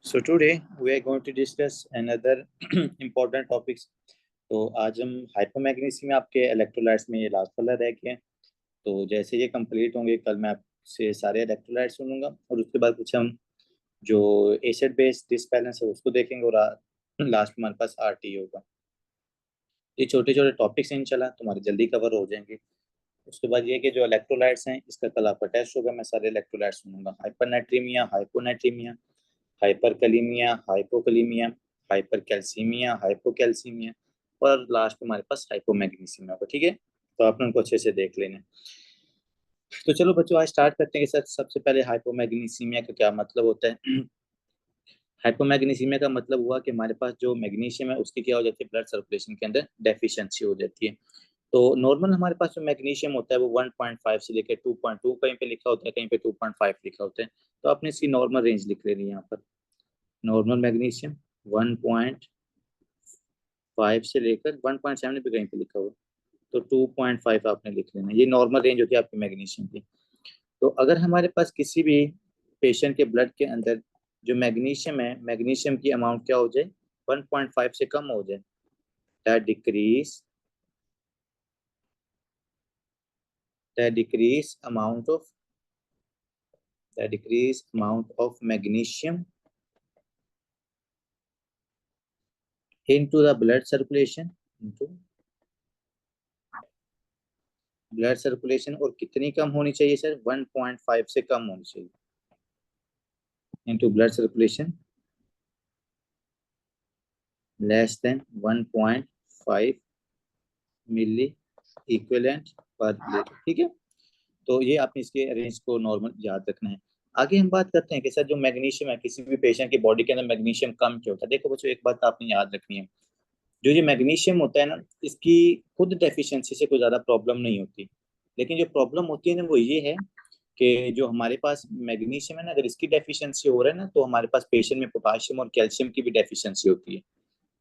So today we are going to discuss another important topics. तो आज हम हाइपोमैग्नीसियम आपके इलेक्ट्रोलाइट्स में ये लास्ट वाला रह गया है। तो जैसे ये कंप्लीट होंगे कल मैं आपसे सारे इलेक्ट्रोलाइट्स सुनूंगा और उसके बाद कुछ हम जो एसिड बेस डिसबैलेंस है उसको देखेंगे और लास्ट में हमारे पास आरटी होगा। ये छोटे छोटे टॉपिक्स हैं, इंशाल्लाह तुम्हारे जल्दी कवर हो जाएंगे। उसके बाद ये कि जो इलेक्ट्रोलाइट्स हैं इसका कल आपका टेस्ट होगा, मैं सारे इलेक्ट्रोलाइट्स सुनूंगा। हाइपरनाइट्रीमिया, हाइपोनाइट्रीमिया, हाइपरकलीमिया, हाइपोकलीमिया, हाइपरकैल्सीमिया, हाइपोकैल्सीमिया और लास्ट में हमारे पास हाइपोमैग्नीसियम होगा। ठीक है, तो आपने उनको अच्छे से देख लेना है। तो चलो बच्चों आज स्टार्ट करते हैं कि सर सबसे पहले हाइपोमैग्नीसियमिया का क्या मतलब होता है। हाइपोमैग्नीसियमिया का मतलब हुआ कि हमारे पास जो मैग्नीशियम है उसकी क्या हो जाती है, ब्लड सर्कुलेशन के अंदर डेफिशिएंसी हो जाती है। तो नॉर्मल हमारे पास जो मैग्नीशियम होता है वो 1.5 से लेकर 2.2 कहीं पे लिखा होता है, कहीं पे 2.5 लिखा होता है। तो आपने इसकी नॉर्मल रेंज लिख लेनी है यहाँ पर। नॉर्मल मैग्नीशियम 1.5 से लेकर 1.7 पे कहीं पे लिखा हुआ, तो 2.5 आपने लिख लेना। ये नॉर्मल रेंज होती है आपकी मैग्नीशियम की। तो अगर हमारे पास किसी भी पेशेंट के ब्लड के अंदर जो मैग्नीशियम है, मैग्नीशियम की अमाउंट क्या हो जाए, 1.5 से कम हो जाए, that decrease amount of the decrease amount of magnesium into the blood circulation, into blood circulation. और कितनी कम होनी चाहिए सर, 1.5 से कम होनी चाहिए, into blood circulation less than 1.5 मिली इक्विवेलेंट पर लीटर। ठीक है, तो ये आपने इसके रेंज को नॉर्मल याद रखना है। आगे हम बात करते हैं कि सर जो मैग्नीशियम है किसी भी पेशेंट की बॉडी के अंदर मैग्नीशियम कम क्यों होता है। देखो बच्चों एक बात आपने याद रखनी है, जो ये मैग्नीशियम होता है ना इसकी खुद डेफिशिएंसी से कोई ज्यादा प्रॉब्लम नहीं होती, लेकिन जो प्रॉब्लम होती है ना वो ये है कि जो हमारे पास मैग्नीशियम है ना, अगर इसकी डेफिशिएंसी हो रहा है ना तो हमारे पास पेशेंट में पोटाशियम और कैल्शियम की भी डेफिशिएंसी होती है,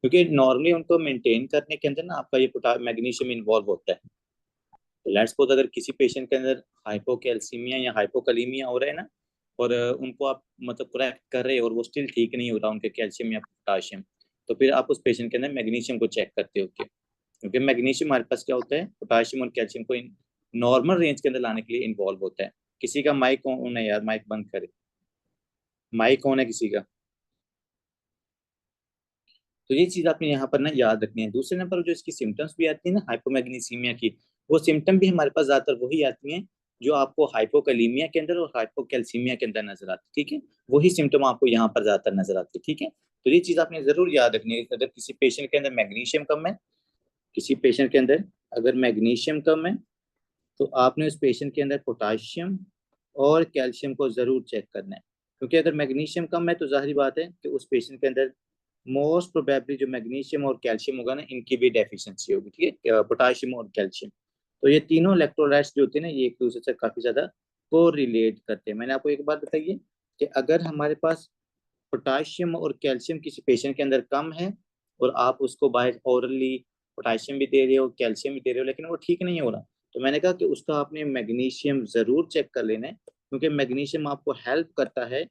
क्योंकि नॉर्मली उनको मेंटेन करने के अंदर ना आपका ये मैग्नीशियम इन्वॉल्व होता है। तो लेट्स सपोज अगर किसी पेशेंट के अंदर हाइपोकैल्सीमिया या हाइपोकलीमिया हो रहा है ना, और उनको आप मतलब करेक्ट कर रहे हो और वो स्टिल ठीक नहीं हो रहा उनके कैल्शियम या पोटाशियम, तो फिर आप उस पेशेंट के अंदर मैग्नीशियम को चेक करते हो क्या, क्योंकि मैग्नीशियम हमारे पास क्या होता है, पोटाशियम और कैल्शियम को नॉर्मल रेंज के अंदर लाने के लिए इन्वॉल्व होता है। किसी का माइक ऑन है यार, माइक बंद करे, माइक ऑन है किसी का। तो ये चीज आपने यहाँ पर ना याद रखनी है। दूसरे नंबर जो इसकी सिम्टम्स भी आती है ना हाइपोमैग्नीसीमिया की, वो सिम्टम भी हमारे पास ज्यादातर वही आती हैं जो आपको हाइपोकलीमिया के अंदर और हाइपोकैल्सीमिया के अंदर नजर आती है। ठीक है, वही सिम्टम आपको यहाँ पर ज्यादातर नजर आती है। ठीक है, तो ये चीज आपने जरूर याद रखनी है। अगर किसी पेशेंट के अंदर मैग्नीशियम कम है, किसी पेशेंट के अंदर अगर मैग्नीशियम कम है, तो आपने उस पेशेंट के अंदर पोटाशियम और कैल्शियम को जरूर चेक करना है, क्योंकि अगर मैग्नीशियम कम है तो जाहिर बात है कि उस पेशेंट के अंदर मोस्ट प्रोबेबली जो मैग्नीशियम और कैल्शियम होगा ना इनकी भी डेफिशिएंसी होगी। ठीक है, पोटाशियम और कैल्शियम, तो ये तीनों इलेक्ट्रोलाइट्स जो होते हैं ना ये एक दूसरे से काफी ज्यादा को रिलेट करते हैं। मैंने आपको एक बात बताई कि अगर हमारे पास पोटाशियम और कैल्शियम किसी पेशेंट के अंदर कम है और आप उसको बाहर ओरली पोटाशियम भी दे रहे हो कैल्शियम भी दे रहे हो लेकिन वो ठीक नहीं हो रहा, तो मैंने कहा कि उसका आपने मैग्नीशियम जरूर चेक कर लेना है, क्योंकि मैग्नीशियम आपको हेल्प करता है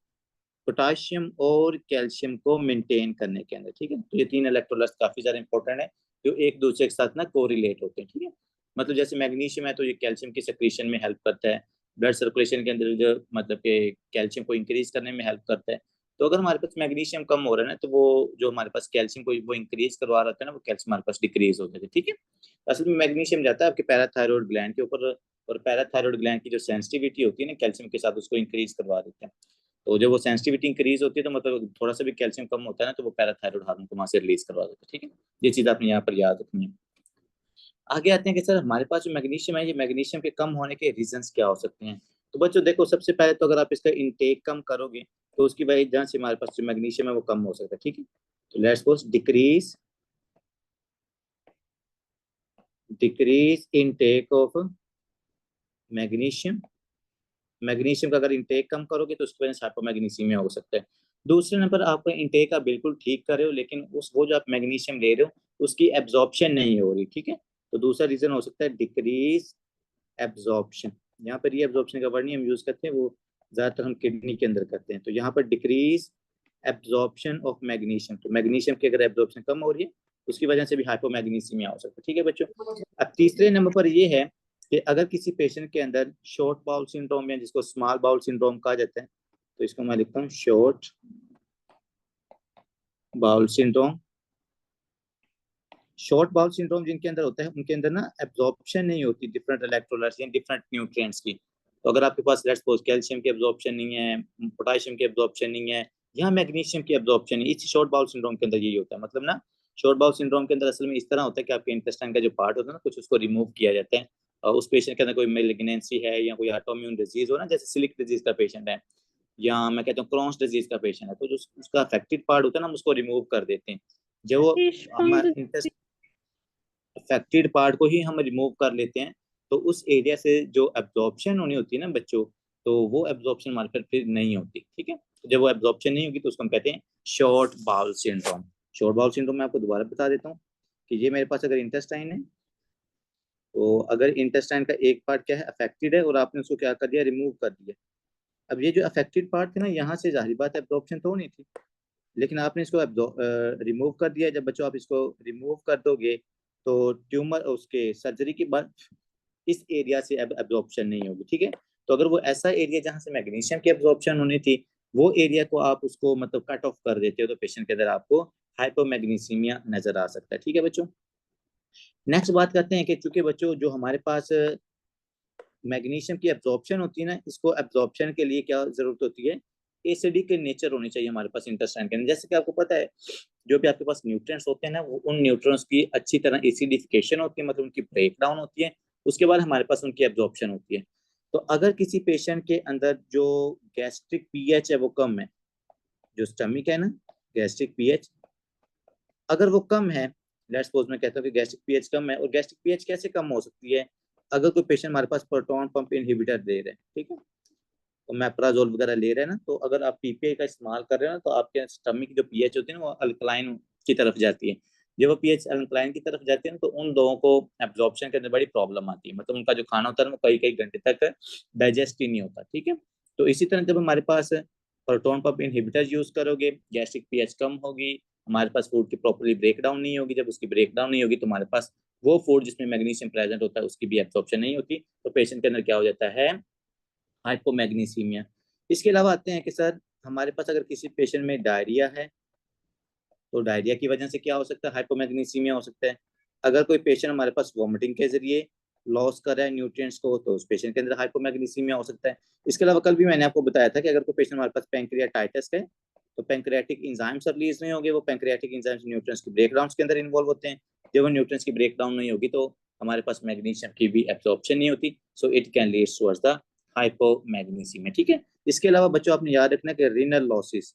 पोटाशियम और कैल्शियम को मेंटेन करने के अंदर। ठीक है, तो ये तीन इलेक्ट्रोलाइट्स काफी ज्यादा इंपॉर्टेंट है जो एक दूसरे के साथ ना कोरिलेट होते हैं। ठीक है, मतलब जैसे मैग्नीशियम है तो ये कैल्शियम की सेक्रीशन में हेल्प करता है, ब्लड सर्कुलेशन के अंदर जो मतलब कि कैल्शियम को इंक्रीज करने में हेल्प करता है। तो अगर हमारे पास मैग्नीशियम कम हो रहा है ना तो वो जो हमारे पास कैल्शियम को वो इंक्रीज करवा रहा था ना, वो कैल्शियम हमारे पास डिक्रीज हो जाता है। ठीक है, असल में मैग्नीशियम जाता है आपके पैराथायरॉयड ग्लैंड के ऊपर, और पैराथायरॉयड ग्लैंड की जो सेंसिटिविटी होती है ना कैल्शियम के साथ उसको इंक्रीज करवा देते हैं। तो जब वो सेंसिटिविटी इंक्रीज होती है तो मतलब थोड़ा सा भी कैल्शियम कम होता है ना तो वो पैराथायरॉयड हार्मोन को वहां से रिलीज करवा देता है। ठीक है, ये चीज आपने यहाँ पर याद रखनी है। आगे आते हैं कि सर हमारे पास जो मैग्नीशियम है ये मैग्नीशियम के कम होने के रीजंस क्या हो सकते हैं। तो बच्चों देखो सबसे पहले तो अगर आप इसका इनटेक कम करोगे तो उसकी वजह से हमारे पास जो मैग्नीशियम है वो कम हो सकता है। ठीक है, तो let's suppose decrease intake of magnesium. Magnesium का अगर इंटेक कम करोगे तो उसकी वजह से हाइपोमैग्नीसीमिया हो सकता है। दूसरे नंबर आप इंटेक आप बिल्कुल ठीक कर रहे हो लेकिन उस वो जो आप मैग्नीशियम ले रहे हो उसकी एब्जॉर्प्शन नहीं हो रही। ठीक है, तो दूसरा रीजन हो सकता है डिक्रीज एब्जॉर्प्शन। यहाँ पर ये एब्जॉर्प्शन का वर्ड नहीं हम यूज करते हैं, वो ज्यादातर हम किडनी के अंदर करते हैं। तो यहाँ पर डिक्रीज एब्जॉर्प्शन ऑफ मैग्नीशियम, तो मैग्नीशियम की अगर एब्जॉर्प्शन कम हो रही है उसकी वजह से भी हाइपोमैग्नीसीमिया हो सकता है। ठीक है बच्चों। अब तीसरे नंबर पर ये है कि अगर किसी पेशेंट के अंदर शॉर्ट बाउल सिंड्रोम या जिसको स्मॉल बाउल सिंड्रोम कहा जाता है, तो इसको मैं लिखता हूँ short bowel syndrome. Short bowel syndrome जिनके अंदर होता है उनके अंदर ना एब्जॉर्प्शन नहीं होती डिफरेंट इलेक्ट्रोलाइट्स या डिफरेंट न्यूट्रिएंट्स की। तो अगर आपके पास लेट्स सपोज कैल्शियम की एब्जॉर्प्शन नहीं है, पोटेशियम की एब्जॉर्प्शन नहीं है, या मैग्नीशियम की एब्जॉर्प्शन नहीं, इस शॉर्ट बाउल सिंड्रोम के अंदर यही होता है। मतलब ना शॉर्ट बाउल सिंड्रोम के अंदर असल में इस तरह होता है कि आपके इंटेस्टाइन का जो पार्ट होता है ना कुछ उसको रिमूव किया जाता है। और उस पेशेंट के अंदर कोई मेलिग्नेंसी है या कोई ऑटोइम्यून डिजीज हो ना, जैसे सिलिक डिजीज का पेशेंट है या मैं कहता हूँ क्रॉन्स डिजीज का पेशेंट है, तो जो उसका अफेक्टेड पार्ट होता है ना हम उसको रिमूव कर देते हैं। जब वो हमारे अफेक्टेड पार्ट को ही हम रिमूव कर लेते हैं तो उस एरिया से जो एब्जॉर्प्शन होनी होती है ना बच्चों, तो वो एब्जॉर्प्शन हमारे पर फिर नहीं होती। ठीक है, जब वो एब्जॉर्प्शन नहीं होगी तो उसको हम कहते हैं short bowel syndrome. Short bowel syndrome मैं आपको दोबारा बता देता हूँ कि ये मेरे पास अगर इंटेस्टाइन है, तो अगर इंटेस्टाइन का एक पार्ट क्या है अफेक्टेड है और आपने उसको क्या कर दिया, रिमूव कर दिया। अब ये जो अफेक्टेड पार्ट थे ना, यहाँ से जाहिर बात एब्जॉर्प्शन तो होनी थी, लेकिन आपने इसको रिमूव कर दिया। जब बच्चों आप इसको रिमूव कर दोगे तो ट्यूमर उसके सर्जरी के बाद इस एरिया से अब एब्जॉर्प्शन नहीं होगी। ठीक है, तो अगर वो ऐसा एरिया जहां से मैग्नीशियम की एब्जॉर्प्शन होनी थी वो एरिया को आप उसको मतलब कट ऑफ कर देते हो तो पेशेंट के अंदर आपको हाइपोमैग्नीसीमिया नजर आ सकता है। ठीक है बच्चों, नेक्स्ट बात करते हैं कि चूंकि बच्चों जो हमारे पास मैग्नीशियम की एब्जॉर्प्शन होती है ना, इसको एब्जॉर्प्शन के लिए क्या जरूरत होती है, एसिडिक के नेचर होनी चाहिए हमारे पास इंटेस्टाइन के अंदर। जैसे कि आपको पता है जो भी आपके पास न्यूट्रिएंट्स होते हैं ना, वो उन न्यूट्रिएंट्स की अच्छी तरह एसिडिफिकेशन होती है, मतलब उनकी ब्रेक डाउन होती है, उसके बाद हमारे पास उनकी एब्जॉर्प्शन होती है। तो अगर किसी पेशेंट के अंदर जो गैस्ट्रिक पीएच है वो कम है, जो स्टमक है ना गैस्ट्रिक पीएच अगर वो कम है, लेट्स सपोज मैं कहता हूँ कि गैस्ट्रिक पीएच कम है, और गैस्ट्रिक पीएच कैसे कम हो सकती है, अगर कोई पेशेंट हमारे पास प्रोटॉन पंप इनहिबिटर दे रहे हैं, ठीक है, तो मैप्राजोल वगैरह ले रहे हैं ना, तो अगर आप पीपीआई का इस्तेमाल कर रहे हो ना तो आपके स्टमक की जो पीएच होती है ना वो अल्कलाइन की तरफ जाती है। जब वो पीएच अल्कलाइन की तरफ जाती है ना तो उन लोगों को एब्जॉर्प्शन के अंदर बड़ी प्रॉब्लम आती है, मतलब उनका जो खाना होता है वो कई कई घंटे तक डाइजेस्ट ही नहीं होता। ठीक है, तो इसी तरह जब हमारे पास प्रोटॉन पंप इनहिबिटर यूज करोगे, गैस्ट्रिक पीएच कम होगी, हमारे पास फूड की प्रॉपरली ब्रेक डाउन नहीं होगी, जब उसकी ब्रेक डाउन नहीं होगी तो हमारे पास वो फूड जिसमें मैग्नीशियम प्रेजेंट होता है उसकी भी एब्जॉर्प्शन नहीं होती, तो पेशेंट के अंदर क्या हो जाता है, हाइपोमैग्नीसीमिया। इसके अलावा आते हैं कि सर हमारे पास अगर किसी पेशेंट में डायरिया है तो डायरिया की वजह से क्या हो सकता है, हाइपोमैग्नीसीमिया हो सकता है। अगर कोई पेशेंट हमारे पास वॉमिटिंग के जरिए लॉस कर रहा है न्यूट्रिएंट्स को तो उस पेशेंट के अंदर हाइपोमैग्नीसीमिया हो सकता है। इसके अलावा कल भी मैंने आपको बताया था कि अगर कोई पेशेंट हमारे पास पैंक्रियाटाइटिस है तो पैंक्रियाटिक एंजाइम्स रिलीज नहीं होंगे, वो पैंक्रियाटिक एंजाइम्स न्यूट्रिएंट्स की ब्रेकडाउन के अंदर इन्वॉल्व होते हैं। जब वो न्यूट्रिएंट्स की ब्रेकडाउन नहीं होगी तो हमारे पास मैग्नीशियम की भी एब्जॉर्प्शन नहीं होती, सो it can lead towards the hypomagnesaemia. ठीक है, इसके अलावा बच्चों आपने याद रखना कि रीनल लॉसेस,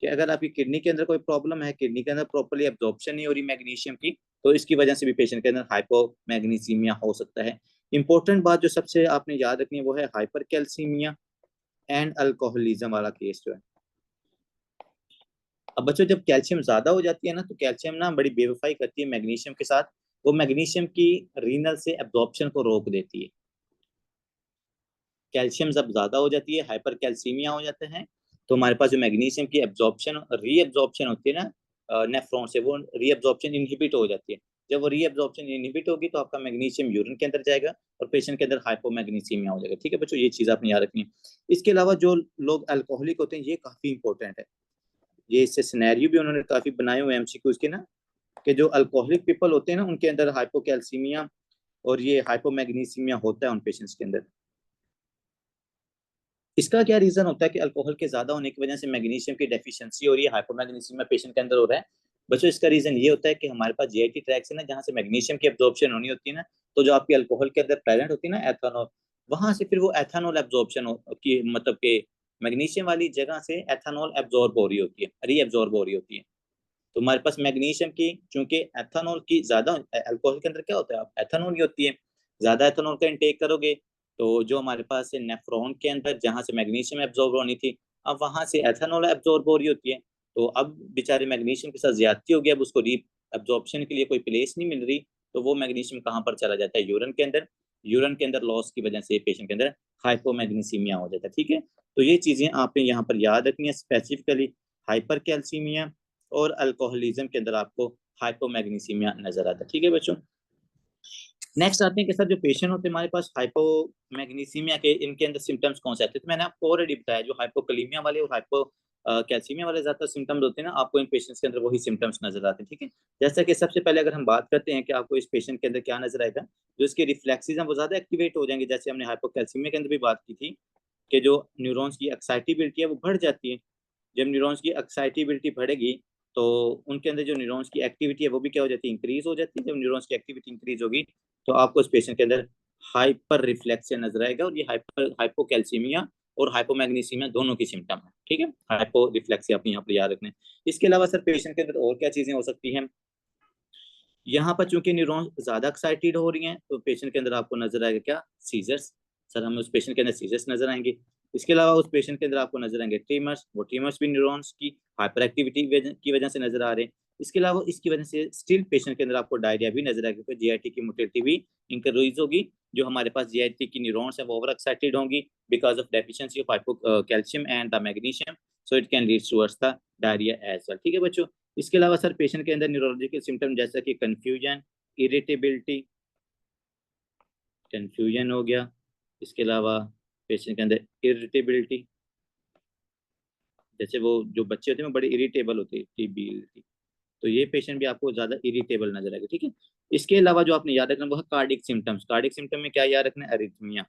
कि अगर आपकी किडनी के अंदर कोई प्रॉब्लम है, किडनी के अंदर प्रॉपर्ली एब्जॉर्प्शन नहीं हो रही मैग्नीशियम की, तो इसकी वजह से भी पेशेंट के अंदर हाइपोमैग्नीसीमिया हो सकता है। इंपॉर्टेंट बात जो सबसे आपने याद रखनी है वो है हाइपर कैल्सीमिया एंड अल्कोहलिज्म वाला केस जो है। अब बच्चों जब कैल्शियम ज्यादा हो जाती है ना तो कैल्शियम ना बड़ी बेवफाई करती है मैग्नीशियम के साथ, वो मैग्नीशियम की रीनल से एब्जॉर्प्शन को रोक देती है। कैल्शियम जब ज्यादा हो जाती है, हाइपर कैल्सीमिया हो जाता है, तो हमारे पास जो मैग्नीशियम की एब्जॉर्प्शन रीएब्जॉर्प्शन होती है ना नेफ्रॉन से, वो रीएब्जॉर्प्शन इनहिबिट हो जाती है। जब वो रीएब्जॉर्प्शन इनहिबिट होगी तो आपका मैग्नीशियम यूरिन के अंदर जाएगा और पेशेंट के अंदर हाइपोमैग्नीसीमिया हो जाएगा। ठीक है बच्चों, ये चीज आपने याद रखनी है। इसके अलावा जो लोग अल्कोहलिक होते हैं ये काफी इंपॉर्टेंट है, ये इससे सिनेरियो भी उन्होंने काफी बनाए हुए एमसीक्यूज के ना, कि जो अल्कोहलिक पीपल होते हैं ना उनके अंदर हाइपोकैल्सीमिया और ये हाइपोमैग्नीसीमिया होता है उन पेशेंट्स के अंदर। इसका क्या रीजन होता है कि अल्कोहल के ज्यादा होने की वजह से मैग्नीशियम की डेफिशिएंसी हो रही है, हाइपोमैग्नीसीमिया पेशेंट के अंदर हो रहा है। बच्चों इसका रीजन ये होता है कि हमारे पास जीआईटी ट्रैक्ट है ना, जहाँ से मैग्नीशियम की एब्जॉर्प्शन होनी होती है ना, तो जो आपकी अल्कोहल के अंदर प्रेजेंट होती है ना एथेनॉल, वहां से फिर वो एथेनॉल एब्जॉर्प्शन की मतलब के मैग्नीशियम वाली जगह से एथेनॉल एब्जॉर्ब हो रही होती है, रीएब्जॉर्ब हो रही होती है। तो हमारे पास मैग्नीशियम की चूंकि एथेनॉल की ज्यादा, अल्कोहल के अंदर क्या होता है, आप एथेनॉल ही होती है, ज्यादा एथेनॉल का इंटेक करोगे तो जो हमारे पास नेफ्रॉन के अंदर जहां से मैग्नीशियम एब्जॉर्ब होनी थी अब वहां से एथेनॉल एब्जॉर्ब हो रही होती है, तो अब बेचारे मैग्नीशियम के साथ ज्यादती हो गई, अब उसको री एब्जॉर्प्शन के लिए कोई प्लेस नहीं मिल रही, तो वो मैग्नीशियम कहाँ पर चला जाता है, यूरिन के अंदर। यूरिन के अंदर लॉस की वजह से पेशेंट के अंदर हाइपोमैग्नीसीमिया हो जाता है। ठीक है, तो ये चीजें आपने यहाँ पर याद रखनी है, स्पेसिफिकली हाइपर कैल्सीमिया और अल्कोहलिज्म के अंदर आपको हाइपोमैग्नीसीमिया नजर आता है। ठीक है बच्चों, नेक्स्ट आते हैं कि सर जो पेशेंट होते हैं हमारे पास हाइपोमैग्नीसीमिया के, इनके अंदर सिम्टम्स कौन से आते हैं। तो मैंने आपको ऑलरेडी बताया, जो हाइपोकलीमिया वाले और हाइपो कैल्सीमिया वाले ज्यादा सिम्टम्स होते हैं ना, आपको इन पेशेंट्स के अंदर वही सिम्टम्स नजर आते हैं। ठीक है, जैसा कि सबसे पहले अगर हम बात करते हैं कि आपको इस पेशेंट के अंदर क्या नजर आएगा, जो इसके रिफ्लेक्सेस हैं वो ज्यादा एक्टिवेट हो जाएंगे। जैसे हमने हाइपोकैल्सीमिया के अंदर भी बात की थी कि जो न्यूरॉन्स की एक्साइटेबिलिटी है वो बढ़ जाती है। जब न्यूरॉन्स की एक्साइटेबिलिटी बढ़ेगी तो उनके अंदर जो न्यूरॉन्स की एक्टिविटी है वो भी क्या हो जाती है, इंक्रीज हो जाती है। जब न्यूरॉन्स की एक्टिविटी इंक्रीज होगी तो आपको उस पेशेंट के अंदर हाइपर रिफ्लेक्शन नजर आएगा, और ये हाइपोकैल्सीमिया और हाइपोमैग्नीसीमिया दोनों की सिम्टम है। ठीक है, हाइपो रिफ्लेक्सिया अपने यहाँ पर याद रखना है। इसके अलावा सर पेशेंट के अंदर और क्या चीजें हो सकती हैं, यहाँ पर चूंकि न्यूरॉन ज्यादा एक्साइटेड हो रही हैं तो पेशेंट के अंदर आपको नजर आएगा क्या, सीजर्स। सर हमें उस पेशेंट के अंदर सीजर्स नजर आएंगे। इसके अलावा उस पेशेंट के अंदर आपको नजर आएंगे ट्रीमर्स, वो ट्रीमर्स भी न्यूरॉन्स की हाइपर एक्टिविटी की वजह से नजर आ रहे हैं। इसके अलावा इसकी वजह से स्टिल पेशेंट के अंदर आपको डायरिया भी नजर आएगा, क्योंकि जीआईटी की मोटिलिटी भी इंक्रीज होगी। जो हमारे पास जीआईटी की न्यूरॉन्स है वो ओवर एक्साइटेड होंगी because of deficiency of hypo calcium and the magnesium, so it can lead towards the diarrhoea as well. ठीक है बच्चों, इसके अलावा सर पेशेंट के अंदर न्यूरोलॉजिकल सिम्टम जैसा कि कंफ्यूजन, इरिटेबिलिटी, कंफ्यूजन हो गया। इसके अलावा पेशेंट के अंदर इरिटेबिलिटी, जैसे वो जो बच्चे होते हैं वो बड़े इरिटेबल होते हैं, टीबी, तो ये पेशेंट भी आपको ज्यादा इरिटेबल नजर आएगा। ठीक है, इसके अलावा जो आपने याद रखना वो है कार्डिक सिम्टम्स। कार्डिक सिम्टम में क्या याद रखना है, अरिथमिया।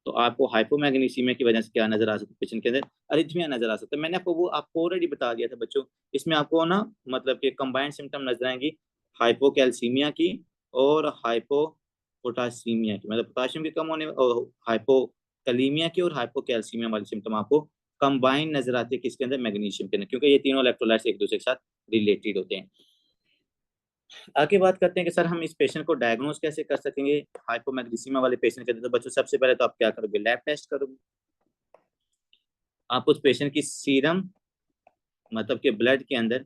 तो आपको हाइपोमैग्नीसीमिया की वजह से क्या नजर आ सकता है, पेशेंट के अंदर अरिथमिया नजर आ सकता है। मैंने आपको ऑलरेडी बता दिया था बच्चों, इसमें आपको ना मतलब कि कंबाइंड सिम्टम नजर आएंगी हाइपोकैल्सीमिया की और हाइपोपोटासीमिया की, मतलब पोटाशियम के कम होने, और हाइपोकलीमिया की और हाइपोकैल्सीमिया वाले सिम्टम आपको कंबाइन नजर आते हैं किसके अंदर, मैग्नीशियम के अंदर, क्योंकि ये तीनों इलेक्ट्रोलाइट्स एक दूसरे के साथ रिलेटेड होते हैं। आगे बात करते हैं कि सर हम इस पेशेंट को डायग्नोज कैसे कर सकेंगे हाइपोमैग्नीसीमिया वाले पेशेंट के अंदर। तो बच्चों सबसे पहले तो आप क्या करोगे, लैब टेस्ट करोगे। आप उस पेशेंट की सीरम मतलब के ब्लड के अंदर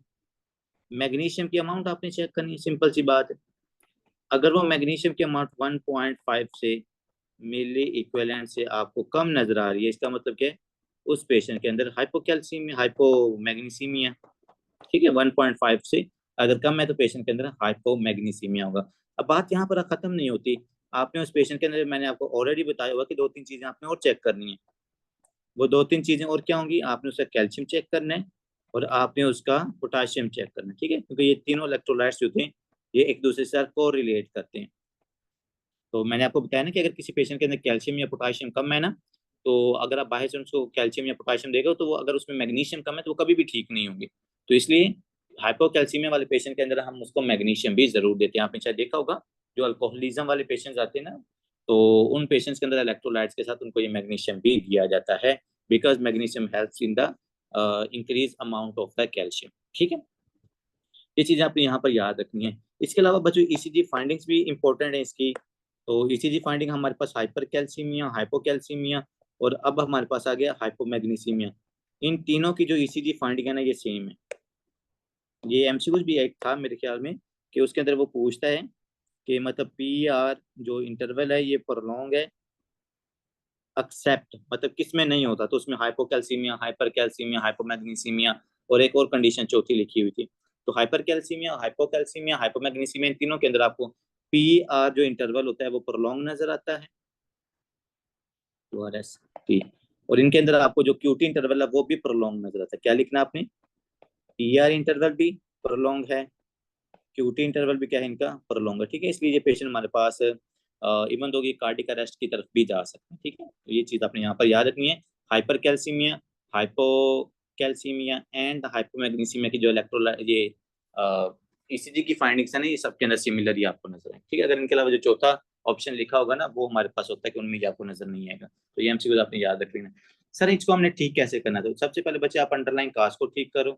मैग्नीशियम की अमाउंट आपने चेक करनी है, सिंपल सी बात है। अगर वो मैग्नीशियम की अमाउंट 1.5 से मिली इक्विवेलेंट से आपको कम नजर आ रही है, इसका मतलब क्या है, उस पेशेंट के अंदर हाइपोकैल्सीमिया हाइपोमैग्नीसीमिया। ठीक है, 1.5 से अगर कम है तो पेशेंट के अंदर हाइपोमैग्नीसीमिया होगा। अब बात यहाँ पर खत्म नहीं होती, आपने उस पेशेंट के अंदर, मैंने आपको ऑलरेडी बताया हुआ कि 2-3 चीजें आपने और चेक करनी है। वो 2-3 चीजें और क्या होंगी, आपने उसका कैल्शियम चेक करना है और आपने उसका पोटाशियम चेक करना है। ठीक है, क्योंकि ये तीनों इलेक्ट्रोलाइट्स जो थे ये एक दूसरे से को रिलेट करते हैं। तो मैंने आपको बताया ना कि अगर किसी पेशेंट के अंदर कैल्शियम या पोटाशियम कम है ना, तो अगर आप बाहर से उसको कैल्शियम या पोटाशियम देगा तो वो, अगर उसमें मैग्नीशियम कम है तो वो कभी भी ठीक नहीं होंगे। तो इसलिए हाइपोकैल्सीमिया वाले पेशेंट के अंदर हम उसको मैग्नीशियम भी जरूर देते हैं। आपने शायद देखा होगा जो अल्कोहलिज्म वाले पेशेंट्स आते हैं ना, तो उन पेशेंट्स के अंदर इलेक्ट्रोलाइट्स के साथ उनको ये मैग्नीशियम भी दिया जाता है, because magnesium helps in the increase amount of the calcium. ठीक है, ये चीजें आपने यहाँ पर याद रखनी है। इसके अलावा बच्चों ईसीजी फाइंडिंग्स भी इंपॉर्टेंट है इसकी। तो ईसीजी फाइंडिंग हमारे पास हाइपर कैल्सीमिया, हाइपोकैल्सीमिया और अब हमारे पास आ गया हाइपोमैग्नीसीमिया। इन तीनों की जो ईसीजी फाइंडिंग है ना ये सेम है। ये एमसीक्यूज भी एक था मेरे ख्याल में कि उसके अंदर वो पूछता है कि मतलब पी आर जो इंटरवल है ये प्रोलॉन्ग है, एक्सेप्ट मतलब किस में नहीं होता, तो उसमें हाइपोकैल्सीमिया, हाइपर कैल्सीमिया, हाइपोमैग्नीसीमिया और एक और कंडीशन चौथी लिखी हुई थी। तो हाइपर कैल्सीमिया, हाइपोकैल्सीमिया, हाइपोमैग्नीसीमिया, इन तीनों के अंदर आपको पी आर जो इंटरवल होता है वो प्रोलॉन्ग नजर आता है, QRS टी। और इनके अंदर आपको जो क्यूटी इंटरवल है वो भी प्रोलॉन्ग नजर आता है। क्या लिखना आपने, पी आर इंटरवल भी प्रोलॉन्ग है, क्यूटी इंटरवल भी क्या है इनका, प्रोलॉन्ग है। ठीक है, इसलिए ये पेशेंट हमारे पास इवन दो कार्डियक अरेस्ट की तरफ भी जा सकते हैं। ठीक है, तो ये चीज आपने यहाँ पर याद रखनी है। Hyper calcaemia, hypo calcaemia and hypomagnesaemia की जो इलेक्ट्रोलाइट ये ईसीजी की फाइंडिंग्स है ना, ये सबके अंदर सिमिलर ही आपको नजर आए। ठीक है, अगर इनके अलावा जो चौथा ऑप्शन लिखा होगा ना वो हमारे पास होता है कि उनमें आपको नजर नहीं आएगा। तो ये एमसीक्यू आपने याद रख लेना। सर इसको हमने ठीक कैसे करना था, सबसे पहले बच्चे आप अंडरलाइन काज को ठीक करो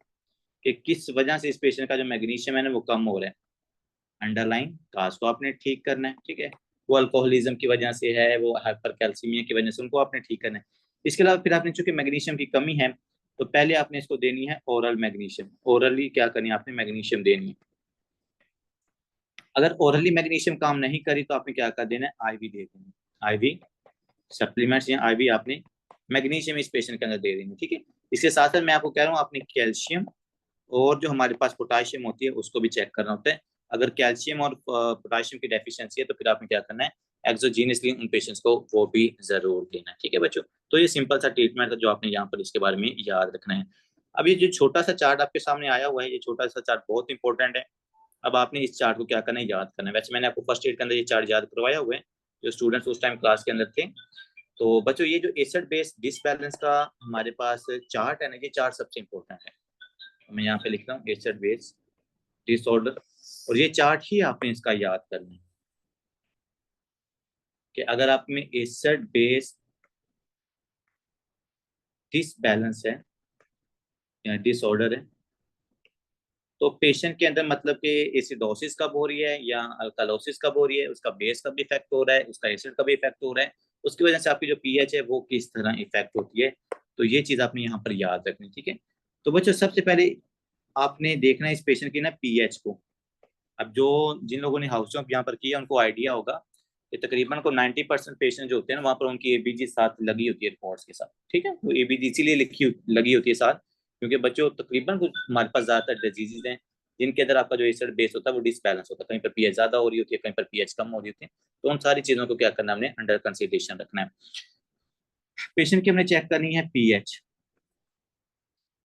कि किस वजह से इस पेशेंट का जो मैग्नीशियम है ना वो कम हो रहा है। अंडरलाइन काज को आपने ठीक करना है। ठीक है, वो अल्कोहलिज्म की वजह से है, वो हाइपर कैल्सीमिया की वजह से, उनको आपने ठीक करना है। इसके अलावा फिर आपने चूंकि मैग्नीशियम की कमी है तो पहले आपने इसको देनी है ओरल मैग्नीशियम। ओरली क्या करनी है आपने, मैग्नीशियम देनी है। अगर ओरली मैग्नीशियम काम नहीं करी तो आपने क्या कर देना है, आईवी दे देना है, आईवी सप्लीमेंट्स या आईवी आपने मैग्नीशियम इस पेशेंट के अंदर दे देनी, ठीक है। इसके साथ साथ मैं आपको कह रहा हूँ आपने कैल्शियम और जो हमारे पास पोटाशियम होती है उसको भी चेक करना होता है। अगर कैल्शियम और पोटाशियम की डेफिशिएंसी है तो फिर आपने क्या करना है, एक्सोजीनियसली उन पेशेंट्स को वो भी जरूर देना है, ठीक है बच्चों। तो ये सिंपल सा ट्रीटमेंट है जो आपने यहाँ पर इसके बारे में याद रखना है। अब ये जो छोटा सा चार्ट आपके सामने आया हुआ है, ये छोटा सा चार्ट बहुत इंपॉर्टेंट है। अब आपने इस चार्ट को क्या करना है, याद करना है। वैसे मैंने आपको फर्स्ट एड के अंदर ये चार्ट याद करवाया हुआ है, जो स्टूडेंट्स उस टाइम क्लास के अंदर थे। तो बच्चों ये जो एसिड बेस डिसबैलेंस का हमारे पास चार्ट है ना, ये चार्ट सबसे इंपॉर्टेंट है। मैं यहाँ पे लिख रहा हूँ एसिड बेस डिसऑर्डर, और ये चार्ट ही आपने इसका याद करना है कि अगर आप में एसिड बेस डिसबैलेंस है या डिसऑर्डर है तो पेशेंट के अंदर मतलब कि एसिडोसिस कब हो रही है या अल्कालोसिस कब हो रही है, उसका बेस कब इफेक्ट हो रहा है, उसका एसिड कब इफेक्ट हो रहा है, उसकी वजह से आपकी जो पीएच है वो किस तरह इफेक्ट होती है। तो ये चीज आपने यहाँ पर याद रखनी, ठीक है। तो बच्चों सबसे पहले आपने देखना है इस पेशेंट की ना पीएच को। अब जो जिन लोगों ने हाउस जॉब यहाँ पर किया उनको आइडिया होगा कि तकरीबन को 90% पेशेंट जो होते हैं ना वहाँ पर उनकी एबीजी साथ लगी होती है रिपोर्ट्स के साथ, ठीक है। वो एबीजी इसीलिए लिखी लगी होती है साथ क्योंकि बच्चों तकरीबन कुछ हमारे पास ज्यादातर डिजीजेज हैं जिनके अंदर आपका जो एसिड बेस होता है वो डिसबैलेंस होता है, कहीं पर पीएच ज्यादा हो रही होती है, कहीं पर पीएच कम हो रही होती है। तो उन सारी चीजों को क्या करना है, हमने अंडर कंसिडरेशन रखना है। पेशेंट की हमने चेक करनी है पीएच।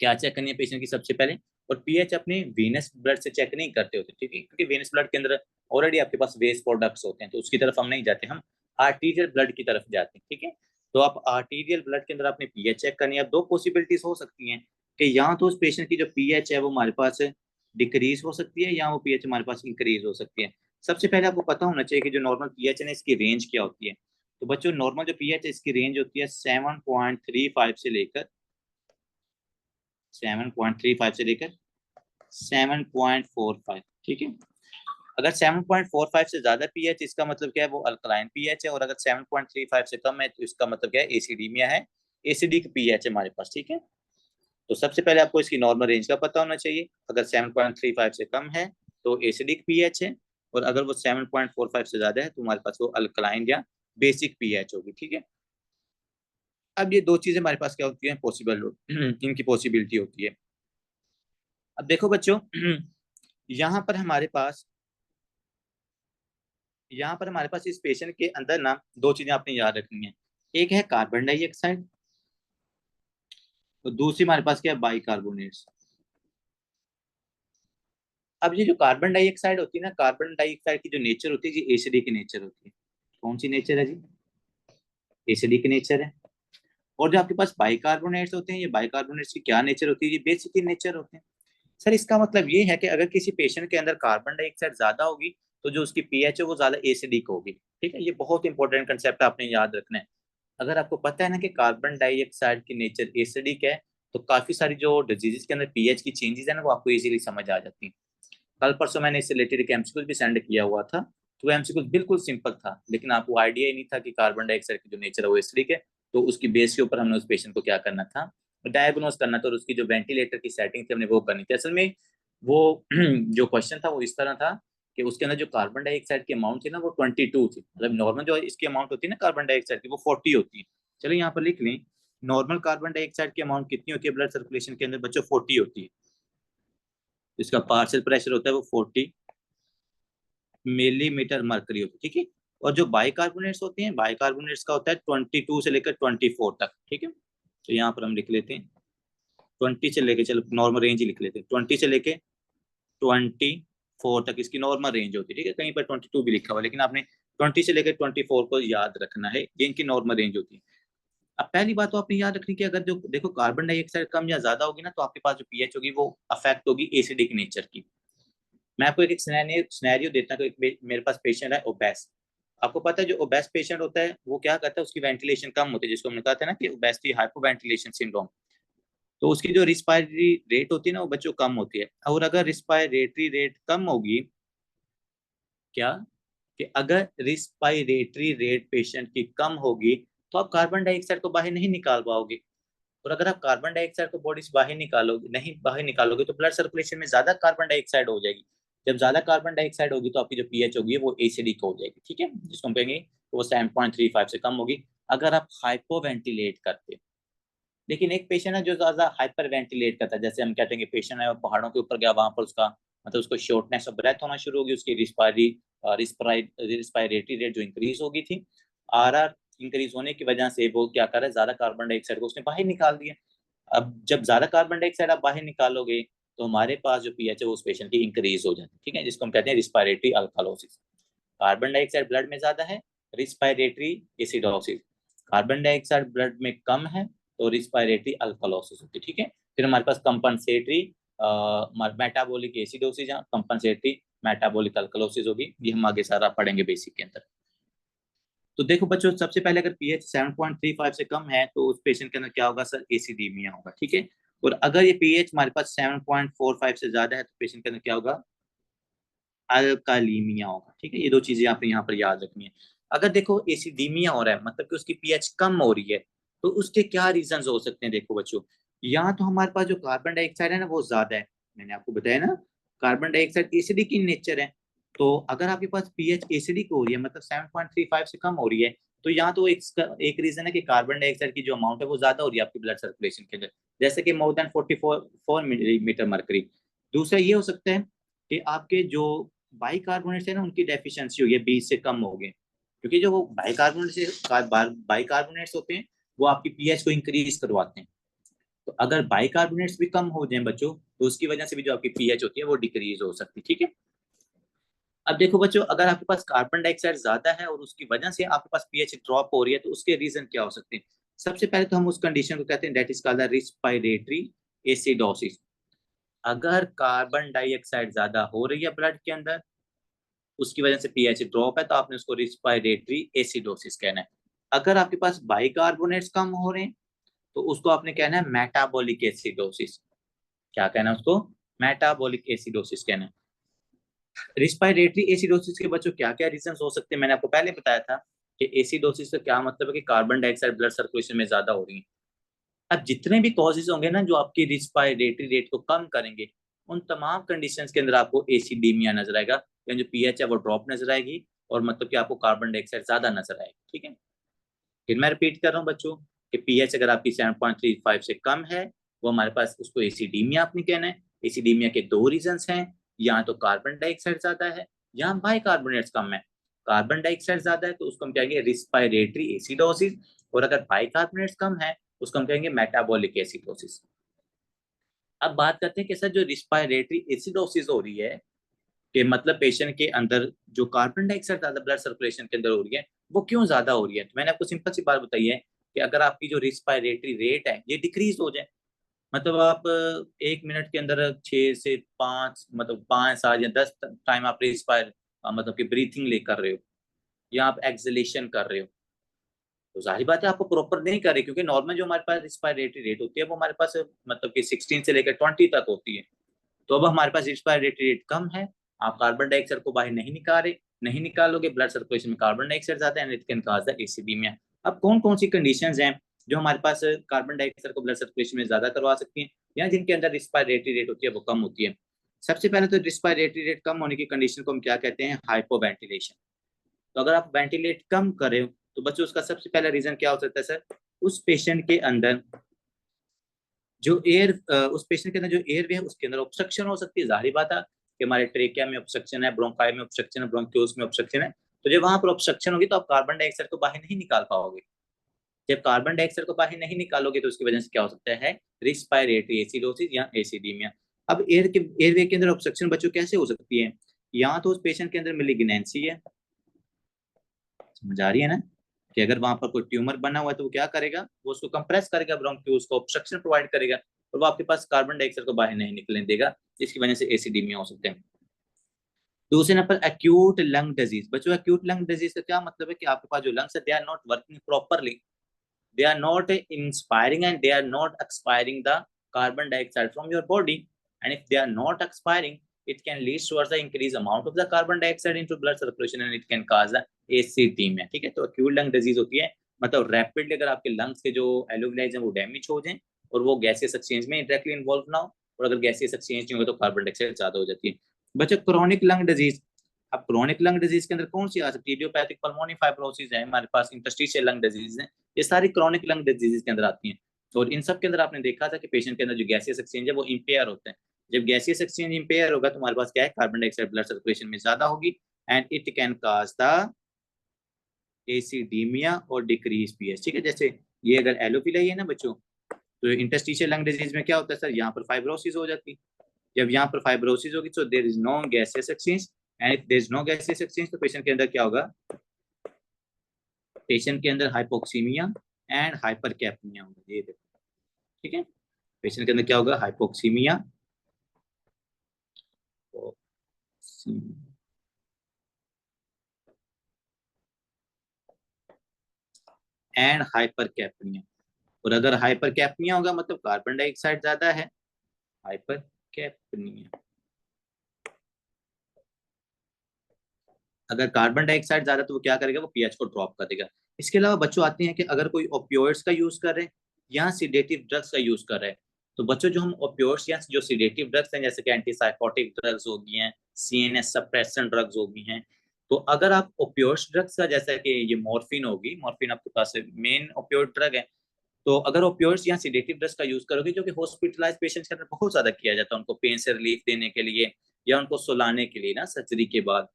क्या चेक करनी है पेशेंट की सबसे पहले, और पीएच अपने वेनस ब्लड से चेक नहीं करते होते, ठीक है, क्योंकि वेनस ब्लड के अंदर ऑलरेडी आपके पास वेस्ट प्रोडक्ट्स होते हैं तो उसकी तरफ हम नहीं जाते, हम आर्टीरियल ब्लड की तरफ जाते हैं, ठीक है। तो आप आर्टीरियल ब्लड के अंदर आपने पीएच चेक करनी है। अब दो पॉसिबिलिटीज हो सकती हैं कि या तो उस पेशेंट की जो पीएच है वो हमारे पास डिक्रीज हो सकती है या वो पीएच हमारे पास इंक्रीज हो सकती है। सबसे पहले आपको पता होना चाहिए कि जो नॉर्मल पीएच है ना इसकी रेंज क्या होती है। तो बच्चों नॉर्मल जो पीएच है इसकी रेंज होती है 7.35 से लेकर 7.45, ठीक है। अगर 7.45 से ज्यादा पीएच इसका मतलब क्या है, वो अल्कलाइन पीएच है, और अगर 7.35 से कम है तो इसका मतलब क्या है, एसिडीमिया है, एसिडिक पीएच है हमारे पास, ठीक है। तो सबसे पहले आपको इसकी नॉर्मल रेंज का पता होना चाहिए। अगर 7.35 से कम है तो एसिडिक पीएच है, और अगर वो 7.45 से ज्यादा है तो हमारे पास वो अल्कलाइन या बेसिक पीएच होगी, ठीक है। अब ये दो चीजें हमारे पास क्या होती है, पॉसिबल इनकी पॉसिबिलिटी होती है। अब देखो बच्चों यहाँ पर हमारे पास इस पेशेंट के अंदर ना दो चीजें आपने याद रखनी है। एक है कार्बन डाइऑक्साइड और दूसरी हमारे पास क्या है, बाइकार्बोनेट्स। अब ये जो कार्बन डाइऑक्साइड होती है ना, कार्बन डाइऑक्साइड की जो नेचर होती है ये एसिडिक की नेचर होती है। कौन सी नेचर है जी, एसिडिक की नेचर है। और जो आपके पास बाइकार्बोनेट्स होते हैं, ये बाइकार्बोनेट्स की क्या नेचर होती है, ये बेसिक इन नेचर होते हैं। सर इसका मतलब ये है कि अगर किसी पेशेंट के अंदर कार्बन डाइऑक्साइड ज्यादा होगी तो जो उसकी पीएच है वो ज्यादा एसिडिक होगी, ठीक है। ये बहुत इंपॉर्टेंट कंसेप्ट आपने याद रखना है। अगर आपको पता है ना कि कार्बन डाइऑक्साइड की नेचर एसिडिक है तो काफी सारी जो डिजीजेस के अंदर पीएच की चेंजेस है ना वो आपको इजीली समझ आ जाती है। कल परसों मैंने इससे रिलेटेड एक एमसीक्यू भी सेंड किया हुआ था, तो एमसीक्यू बिल्कुल सिंपल था लेकिन आपको आइडिया ही नहीं था कि कार्बन डाइऑक्साइड की जो नेचर है वो एसिडिक है। तो उसकी बेस के ऊपर हमने उस पेशेंट को क्या करना था, डायग्नोज करना था, और उसकी जो वेंटिलेटर की सेटिंग थी हमने वो करनी थी। असल में वो जो क्वेश्चन था वो इस तरह था कि उसके अंदर जो कार्बन डाइऑक्साइड की अमाउंट थी ना वो 22 थी, मतलब नॉर्मल जो इसकी अमाउंट होती है ना कार्बन डाइऑक्साइड की वो 40 होती है। चलिए यहाँ पर लिख लें, नॉर्मल कार्बन डाइऑक्साइड की अमाउंट कितनी होती है ब्लड सर्कुलेशन के अंदर बच्चों, 40 होती है। इसका पार्शियल प्रेशर होता है वो 40 मिलीमीटर मरकरी होती है, ठीक है। और जो बाइकार्बोनेट्स होते हैं, बाइकार्बोनेट्स का होता है 22 से लेकर 24 तक, ठीक है। तो यहाँ पर हम लिख लेते हैं 20 से लेके, चलो नॉर्मल रेंज ही लिख लेते हैं, 20 से लेके 24 तक इसकी नॉर्मल रेंज होती है, ठीक है। कहीं पर 22 भी लिखा हुआ है लेकिन आपने 20 से लेकर 24 को याद रखना है, ये इनकी नॉर्मल रेंज होती है। अब पहली बात तो आपने याद रखनी कि अगर जो देखो कार्बन डाइऑक्साइड कम या ज्यादा होगी ना तो आपके पास जो पीएच होगी वो अफेक्ट होगी एसिडिक नेचर की। मैं आपको एक सिनेरियो देता हूँ। मेरे पास पेशेंट है ओबेस। आपको पता है जो ओबेस पेशेंट होता है वो क्या करता है, उसकी वेंटिलेशन कम होती है, जिसको हमने कहा था ना कि ओबेसिटी हाइपोवेंटिलेशन सिंड्रोम। तो उसकी जो रिस्पायरेटरी रेट होती है ना वो बच्चों कम होती है। और अगर रिस्पायरेटरी रेट कम होगी, क्या कि अगर रिस्पायरेटरी रेट पेशेंट की कम होगी तो आप कार्बन डाइऑक्साइड को बाहर नहीं निकाल पाओगे। और अगर आप कार्बन डाइऑक्साइड को बॉडी से बाहर निकालोगे तो ब्लड सर्कुलेशन में ज्यादा कार्बन डाइऑक्साइड हो जाएगी। जब ज्यादा कार्बन डाइऑक्साइड होगी तो आपकी जो पीएच होगी वो एसिडिक हो जाएगी, ठीक है, जिसको हम कहेंगे वो 7.35 से कम होगी अगर आप हाइपोवेंटिलेट करते हो। लेकिन एक पेशेंट है जो ज्यादा हाइपर वेंटिलेट करता है, जैसे हम कहते हैं कि पेशेंट है पहाड़ों के ऊपर गया, वहां पर उसका मतलब उसको शॉर्टनेस ऑफ ब्रेथ होना शुरू होगी, उसकी रिस्पायरेटरी रेट जो इंक्रीज होगी थी, आरआर इंक्रीज होने की वजह से वो क्या कर रहा है, ज्यादा कार्बन डाइऑक्साइड को उसने बाहर निकाल दिया। अब जब ज्यादा कार्बन डाइऑक्साइड आप बाहर निकालोगे तो हमारे पास जो पीएच है वो उस पेशेंट की इंक्रीज हो जाती है, ठीक है, जिसको हम कहते हैं respiratory alkalosis. Carbon dioxide blood में ज्यादा है, respiratory acidosis. Carbon dioxide blood में कम है तो रिस्पायरेटरी अल्कालोसिस होती है, ठीक है। फिर हमारे पास कंपनसेटरी मेटाबॉलिक एसिडोसिस या कंपनसेटरी मेटाबॉलिक अल्कालोसिस होगी, ये हम आगे सारा पढ़ेंगे बेसिक के अंदर। तो देखो बच्चों, सबसे पहले अगर पीएच 7.35 से कम है तो उस पेशेंट के अंदर क्या होगा सर, एसिडीमिया होगा, ठीक है। और अगर ये पीएच हमारे पास 7.45 से ज्यादा है तो पेशेंट के अंदर क्या होगा, अल्कालीमिया होगा, ठीक है। ये दो चीजें आपने यहाँ पर याद रखनी है। अगर देखो एसिडीमिया हो रहा है मतलब कि उसकी पीएच कम हो रही है, तो उसके क्या रीजन हो सकते हैं, देखो बच्चों, यहाँ तो हमारे पास जो कार्बन डाइऑक्साइड है ना वो ज्यादा है, मैंने आपको बताया ना, carbon dioxide acidic in nature है। तो अगर आपके पास पीएच एसिडिक हो रही है मतलब 7.35 से कम हो रही है, तो यहाँ तो एक रीजन है कि कार्बन डाइऑक्साइड की जो अमाउंट है वो ज्यादा हो रही है आपकी ब्लड सर्कुलेशन के अंदर, जैसे कि मोर देन 44 मिलीमीटर मरकरी। दूसरा ये हो सकता है कि आपके जो बाइकार्बोनेट्स है ना उनकी डेफिशिएंसी हो गई, 20 से कम हो गए, क्योंकि जो वो बाइकार्बोनेट्स होते हैं वो आपकी पीएच को इंक्रीज करवाते हैं। तो अगर बाइकार्बोनेट्स भी कम हो जाए बच्चों तो उसकी वजह से भी जो आपकी पीएच होती है वो डिक्रीज हो सकती है, ठीक है। अब देखो बच्चों, अगर आपके पास कार्बन डाइऑक्साइड ज्यादा है और उसकी वजह से आपके पास पीएच ड्रॉप हो रही है तो उसके रीजन क्या हो सकते हैं। सबसे पहले तो हम उस कंडीशन को कहते हैं that is called the respiratory acidosis. अगर कार्बन डाइऑक्साइड ज्यादा हो रही है ब्लड के अंदर, उसकी वजह से पीएच ड्रॉप है, तो आपने उसको रिस्पायरेटरी एसिडोसिस कहना है। अगर आपके पास बाइकार्बोनेट्स कम हो रहे हैं तो उसको आपने कहना है मेटाबॉलिक एसिडोसिस। क्या कहना है उसको, मेटाबॉलिक एसिडोसिस कहना है। रिस्पायरेटरी एसिडोसिस के बच्चों क्या क्या रीजन हो सकते हैं, मैंने आपको पहले बताया था कि एसिडोसिस का क्या मतलब है कि कार्बन डाइऑक्साइड ब्लड सर्कुलेशन में ज्यादा हो रही है। अब जितने भी कॉजेज होंगे ना जो आपकी रिस्पायरेटरी रेट को कम करेंगे, उन तमाम कंडीशंस के अंदर आपको एसिडीमिया नजर आएगा, यानी जो पीएच है वो ड्रॉप नजर आएगी और मतलब कि आपको कार्बन डाइऑक्साइड ज्यादा नजर आएगी, ठीक है। फिर मैं रिपीट कर रहा हूँ बच्चों कि पीएच अगर आपकी 7.35 से कम है वो हमारे पास उसको एसिडीमिया आपने कहना है। एसिडीमिया के दो रीजन हैं, यहाँ तो कार्बन डाइऑक्साइड ज्यादा है, यहाँ बाइकार्बोनेट्स कम है। कार्बन डाइऑक्साइड ज्यादा है तो उसको हम कहेंगे रिस्पायरेटरी एसिडोसिस, और अगर बाइकार्बोनेट्स कम है उसको हम कहेंगे मेटाबॉलिक एसिडोसिस। अब बात करते हैं कि सर जो रिस्पायरेटरी एसिडोसिस हो रही है कि मतलब पेशेंट के अंदर जो कार्बन डाइऑक्साइड ज्यादा ब्लड सर्कुलेशन के अंदर हो रही है वो क्यों ज्यादा हो रही है। तो मैंने आपको सिंपल सी बात बताई है कि अगर आपकी जो रिस्पायरेटरी रेट है ये डिक्रीज हो जाए, मतलब आप 1 मिनट के अंदर 6 से 5 मतलब 5 7 या 10 टाइम आप रिस्पायर मतलब कि ब्रीथिंग ले कर रहे हो या आप एक्सलेशन कर रहे हो, तो जाहिर बात है आपको प्रॉपर नहीं कर रहे, क्योंकि नॉर्मल जो हमारे पास रिस्पायरेटरी रेट होती है वो हमारे पास मतलब कि 16 से लेकर 20 तक होती है। तो अब हमारे पास रिस्पायरेटरी रेट कम है, आप कार्बन डाइऑक्साइड को बाहर नहीं निकाल रहे, नहीं निकालोगे, ब्लड सर्कुलेशन में कार्बन डाइऑक्साइड जाता है, it can cause the acidaemia. अब कौन कौन सी कंडीशंस हैं जो हमारे पास कार्बन डाइऑक्साइड को ब्लड सर्कुलेशन में ज्यादा करवा सकती हैं या जिनके अंदर रिस्पायरेटरी रेट होती है वो कम होती है। सबसे पहले तो रिस्पायरेटरी रेट कम होने की कंडीशन को हम क्या कहते हैं, हाइपोवेंटिलेशन। तो अगर आप वेंटिलेट कम करें तो बच्चों उसका सबसे पहला रीजन क्या हो सकता है सर, उस पेशेंट के अंदर जो एयर उस पेशेंट के अंदर जो एयर वे है उसके अंदर ऑब्स्ट्रक्शन हो सकती है। जाहिर बात है कि हमारे ट्रेकिया में ऑब्स्ट्रक्शन है, ब्रोंकाई में ऑब्स्ट्रक्शन है, ब्रोंक्यूल्स में ऑब्स्ट्रक्शन है, तो जब वहां पर ऑब्स्ट्रक्शन होगी तो आप कार्बन डाइऑक्साइड को बाहर नहीं निकाल पाओगे। जब कार्बन डाइऑक्साइड को बाहर नहीं निकालोगे तो उसकी वजह से क्या हो सकता है, रिस्पायरेटरी एसिडोसिस या एसिडीमिया। अब एयरवे के अंदर ऑब्स्ट्रक्शन बच्चों कैसे हो सकती है, यहाँ तो उस पेशेंट के अंदर मेलिग्नेंसी है, समझ आ रही है ना, कि अगर वहां पर कोई ट्यूमर बना हुआ है तो वो क्या करेगा, वो उसको कंप्रेस करेगा, ब्रोंक्यूल्स को ऑब्स्ट्रक्शन प्रोवाइड करेगा और वो आपके पास कार्बन डाइऑक्साइड को बाहर नहीं निकलने देगा, जिसकी वजह से एसिडीमिया हो सकते हैं। दूसरे नंबर एक्यूट लंग डिजीज। बच्चों एक्यूट लंग डिजीज का क्या मतलब है कि आपके पास जो लंग्स है they are not working properly, they are not inspiring and they are not expiring the carbon dioxide from your body, and if they are not expiring it can lead towards the increased amount of the carbon dioxide into blood circulation and it can cause the acidemia, ठीक है। तो acute lung disease होती है मतलब rapidly अगर आपके lungs के जो एलोविलाइज हैं वो डैमेज हो जाएं और वो गैसियस एक्सचेंज में डायरेक्टली इन्वॉल्व ना हो, और अगर गैसियस एक्सचेंज नहीं होगा तो कार्बन डाइऑक्साइड ज्यादा हो जाती है। बच्चों क्रोनिक लंग डिजीज, अब क्रोनिक लंग डिजीज के अंदर कौन सी आ सकती है? इडियोपैथिक पल्मोनी फाइब्रोसिस है हमारे पास, इंटरस्टिशियल लंग डिजीज है, ये सारी क्रोनिक लंग डिजीज के अंदर आती हैं। और इन सब के अंदर आपने देखा था कि पेशेंट के अंदर जो गैसियस एक्सचेंज है वो इम्पेयर होता है। जब गैसियस एक्सचेंज इम्पेयर होगा तो हमारे पास क्या है, कार्बन डाइऑक्साइड ब्लड सर्कुलेशन में ज्यादा होगी and it can cause the acidaemia और डिक्रीज पीएच। ठीक है, जैसे ये अगर एलोपिलाई है ना बच्चों, तो इंटरस्टिशियल लंग डिजीज में क्या होता है सर, यहाँ पर फाइब्रोसिस हो जाती है। जब यहाँ पर फाइब्रोसिस होगी तो there is no gaseous exchange, and if there is no gaseous exchange तो पेशेंट के अंदर क्या होगा, पेशेंट के अंदर हाइपोक्सीमिया एंड हाइपरकैप्निया होगा। ये देखो, ठीक है, पेशेंट के अंदर क्या होगा, हाइपोक्सीमिया एंड हाइपरकैप्निया। और अगर हाइपरकैप्निया होगा मतलब कार्बन डाइऑक्साइड ज्यादा है, हाइपरकैप्निया। अगर कार्बन डाइऑक्साइड ज्यादा तो वो क्या करेगा, वो पीएच को ड्रॉप कर देगा। इसके अलावा बच्चों आते हैं कि अगर कोई ओपियोइड्स का यूज कर रहे हैं या सिडेटिव ड्रग्स का यूज कर रहे हैं, तो बच्चों जो हम ओपियोइड्स या जो सिडेटिव ड्रग्स हैं जैसे कि एंटीसाइकोटिक ड्रग्स हो गई हैं, सीएनएस सप्रेशन ड्रग्स हो गई हैं, तो अगर आप ओपियोइड्स ड्रग्स का, जैसा कि ये मॉर्फिन होगी, मॉर्फिन आपके पास मेन ओपियोइड ड्रग है, तो अगर ओपियोइड्स या सिडेटिव ड्रग्स का यूज करोगे, जो कि हॉस्पिटलाइज पेशेंट्स के अंदर बहुत ज्यादा किया जाता है, उनको पेन से रिलीफ देने के लिए या उनको सुलाने के लिए ना सर्जरी के बाद,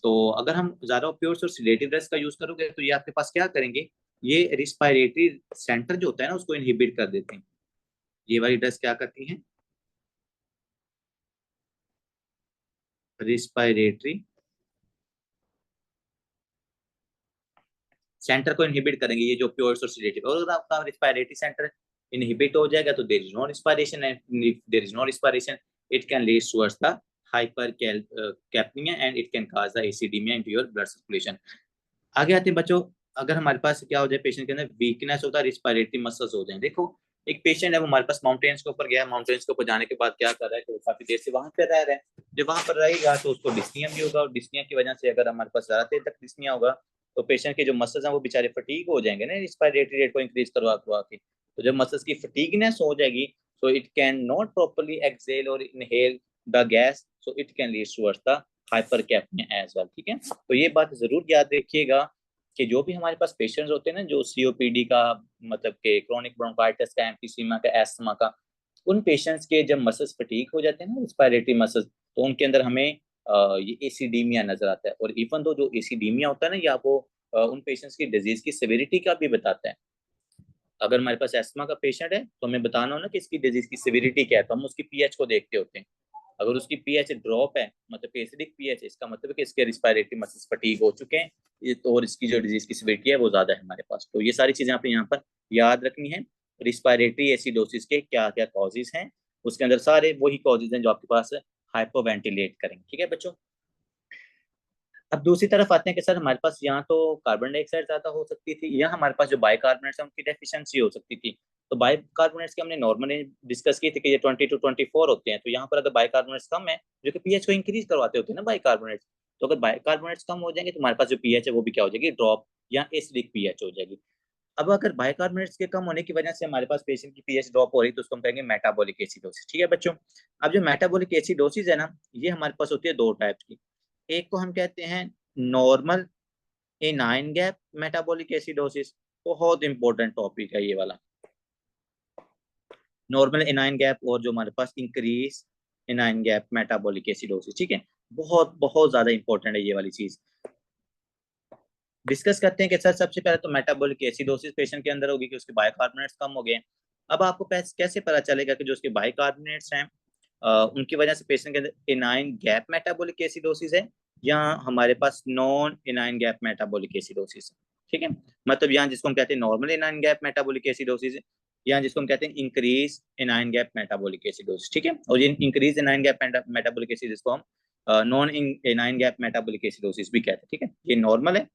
तो अगर हम ज्यादा ओपियोइड्स और सिडेटिव ड्रग्स का यूज करोगे तो ये आपके पास क्या करेंगे, ये रिस्पायरेटरी सेंटर जो होता है ना उसको इनहिबिट कर देते हैं। ये वाली ड्रग्स क्या करती हैं, रिस्पायरेटरी सेंटर को इनहिबिट करेंगे, ये जो ओपियोइड्स और सिडेटिव, और अगर आपका रिस्पायरेटरी सेंटर इनहिबिट हो जाएगा तो there is no respiration, and there is no respiration it can lead towards the hypercapnia and it can cause the acidaemia into your blood circulation. आगे आते हैं बच्चों, अगर हमारे पास क्या हो जाए, पेशेंट के अंदर वीकनेस होता है, रिस्पायरेटरी मसल्स हो जाए। देखो एक पेशेंट है वो हमारे पास माउंटेन्स के ऊपर गया, माउंटेन्स के ऊपर जाने के बाद क्या कर रहा है कि वो काफी देर से वहां पे रह रहा है, जब वहां पर रहेगा तो उसको डिस्निया भी होगा, और डिस्निया की वजह से अगर हमारे पास ज्यादा देर तक डिस्निया होगा तो पेशेंट के जो मसल्स हैं वो बेचारे फटीग हो जाएंगे ना, रिस्पायरेटरी रेट को इंक्रीज करवा करवा के, तो जब मसल्स की फटीगनेस हो जाएगी so it cannot properly exhale or inhale the gas, so it can lead towards the hypercapnia as well। ठीक है, तो ये बात जरूर याद रखिएगा कि जो भी हमारे पास पेशेंट्स होते हैं ना, जो सीओपीडी का मतलब के क्रोनिक ब्रोंकाइटिस का, एम्फीसीमा का, एस्थमा का, उन पेशेंट्स के जब मसल्स फटीग हो जाते हैं ना, रिस्पायरेटरी मसल्स, तो उनके अंदर हमें ये एसिडीमिया नजर आता है। और इवन दो जो एसिडीमिया होता है ना, या वो उन पेशेंट्स की डिजीज की सिविरिटी का भी बताता है। अगर हमारे पास एस्थमा का पेशेंट है तो हमें बताना हो ना कि इसकी डिजीज की सिविरिटी क्या है, तो हम उसकी पीएच को देखते होते हैं। अगर उसकी पीएच ड्रॉप है मतलब एसिडिक पीएच है, इसका मतलब है कि इसके रिस्पायरेटरी मसल्स फटीग हो चुके हैं, तो और इसकी जो डिजीज की सिविरिटी है वो ज्यादा है हमारे पास। तो ये सारी चीजें आपने यहाँ पर याद रखनी है। रिस्पायरेटरी एसिडोसिस के क्या क्या कॉजेज हैं, उसके अंदर सारे वही कॉजेज हैं जो आपके पास हाइपोवेंटिलेट करेंगे। ठीक है बच्चों, अब दूसरी तरफ आते हैं कि सर हमारे पास यहाँ तो कार्बन डाइऑक्साइड ज्यादा हो सकती थी, या हमारे पास जो बाइकार्बोनेट्स है उनकी डेफिशिएंसी हो सकती थी। तो बाइकार्बोनेट्स की हमने नॉर्मली डिस्कस की थी कि ये 20 to 24 होते हैं, तो यहाँ पर अगर बाइकार्बोनेट्स कम है, जो कि पीएच को इंक्रीज करवाते होते हैं ना बाइकार्बोनेट्स, तो अगर बाइकार्बोनेट्स कम हो जाएंगे तो हमारे पास जो पीएच है वो भी क्या हो जाएगी, ड्रॉप या एसिडिक पीएच हो जाएगी। अब अगर बाइकार्बोनेट्स के कम होने की वजह से हमारे पास पेशेंट की पीएच ड्रॉप हो रही है तो उसको हम कहेंगे मेटाबॉलिक एसिडोसिस। ठीक है बच्चों, अब जो मेटाबॉलिक एसिडोसिस है ना, ये हमारे पास होती है दो टाइप की। एक को हम कहते हैं normal anion gap metabolic acidosis, बहुत इंपॉर्टेंट टॉपिक है ये वाला, नॉर्मल एनाइन गैप, और जो हमारे पास increase anion gap metabolic acidosis. ठीक है, बहुत बहुत ज्यादा इंपॉर्टेंट है ये वाली चीज। डिस्कस करते हैं कि सर सबसे पहले तो मेटाबॉलिक एसिडोसिस पेशेंट के अंदर होगी कि उसके बाइकार्बोनेट्स कम हो गए। अब आपको कैसे पता चलेगा कि जो उसके बाइकार्बोनेट्स हैं उनकी वजह से पेशेंट के अंदर एनाइन गैप मेटाबॉलिक एसिडोसिस है, या हमारे पास non anion gap metabolic acidosis है। ठीक है, मतलब यहाँ जिसको हम कहते हैं normal anion gap metabolic acidosis, या जिसको हम कहते हैं increase anion gap metabolic acidosis. ठीक है, और ये increase anion gap metabolic acidosis को हम non anion gap metabolic acidosis भी कहते हैं। ठीक है, ये नॉर्मल है,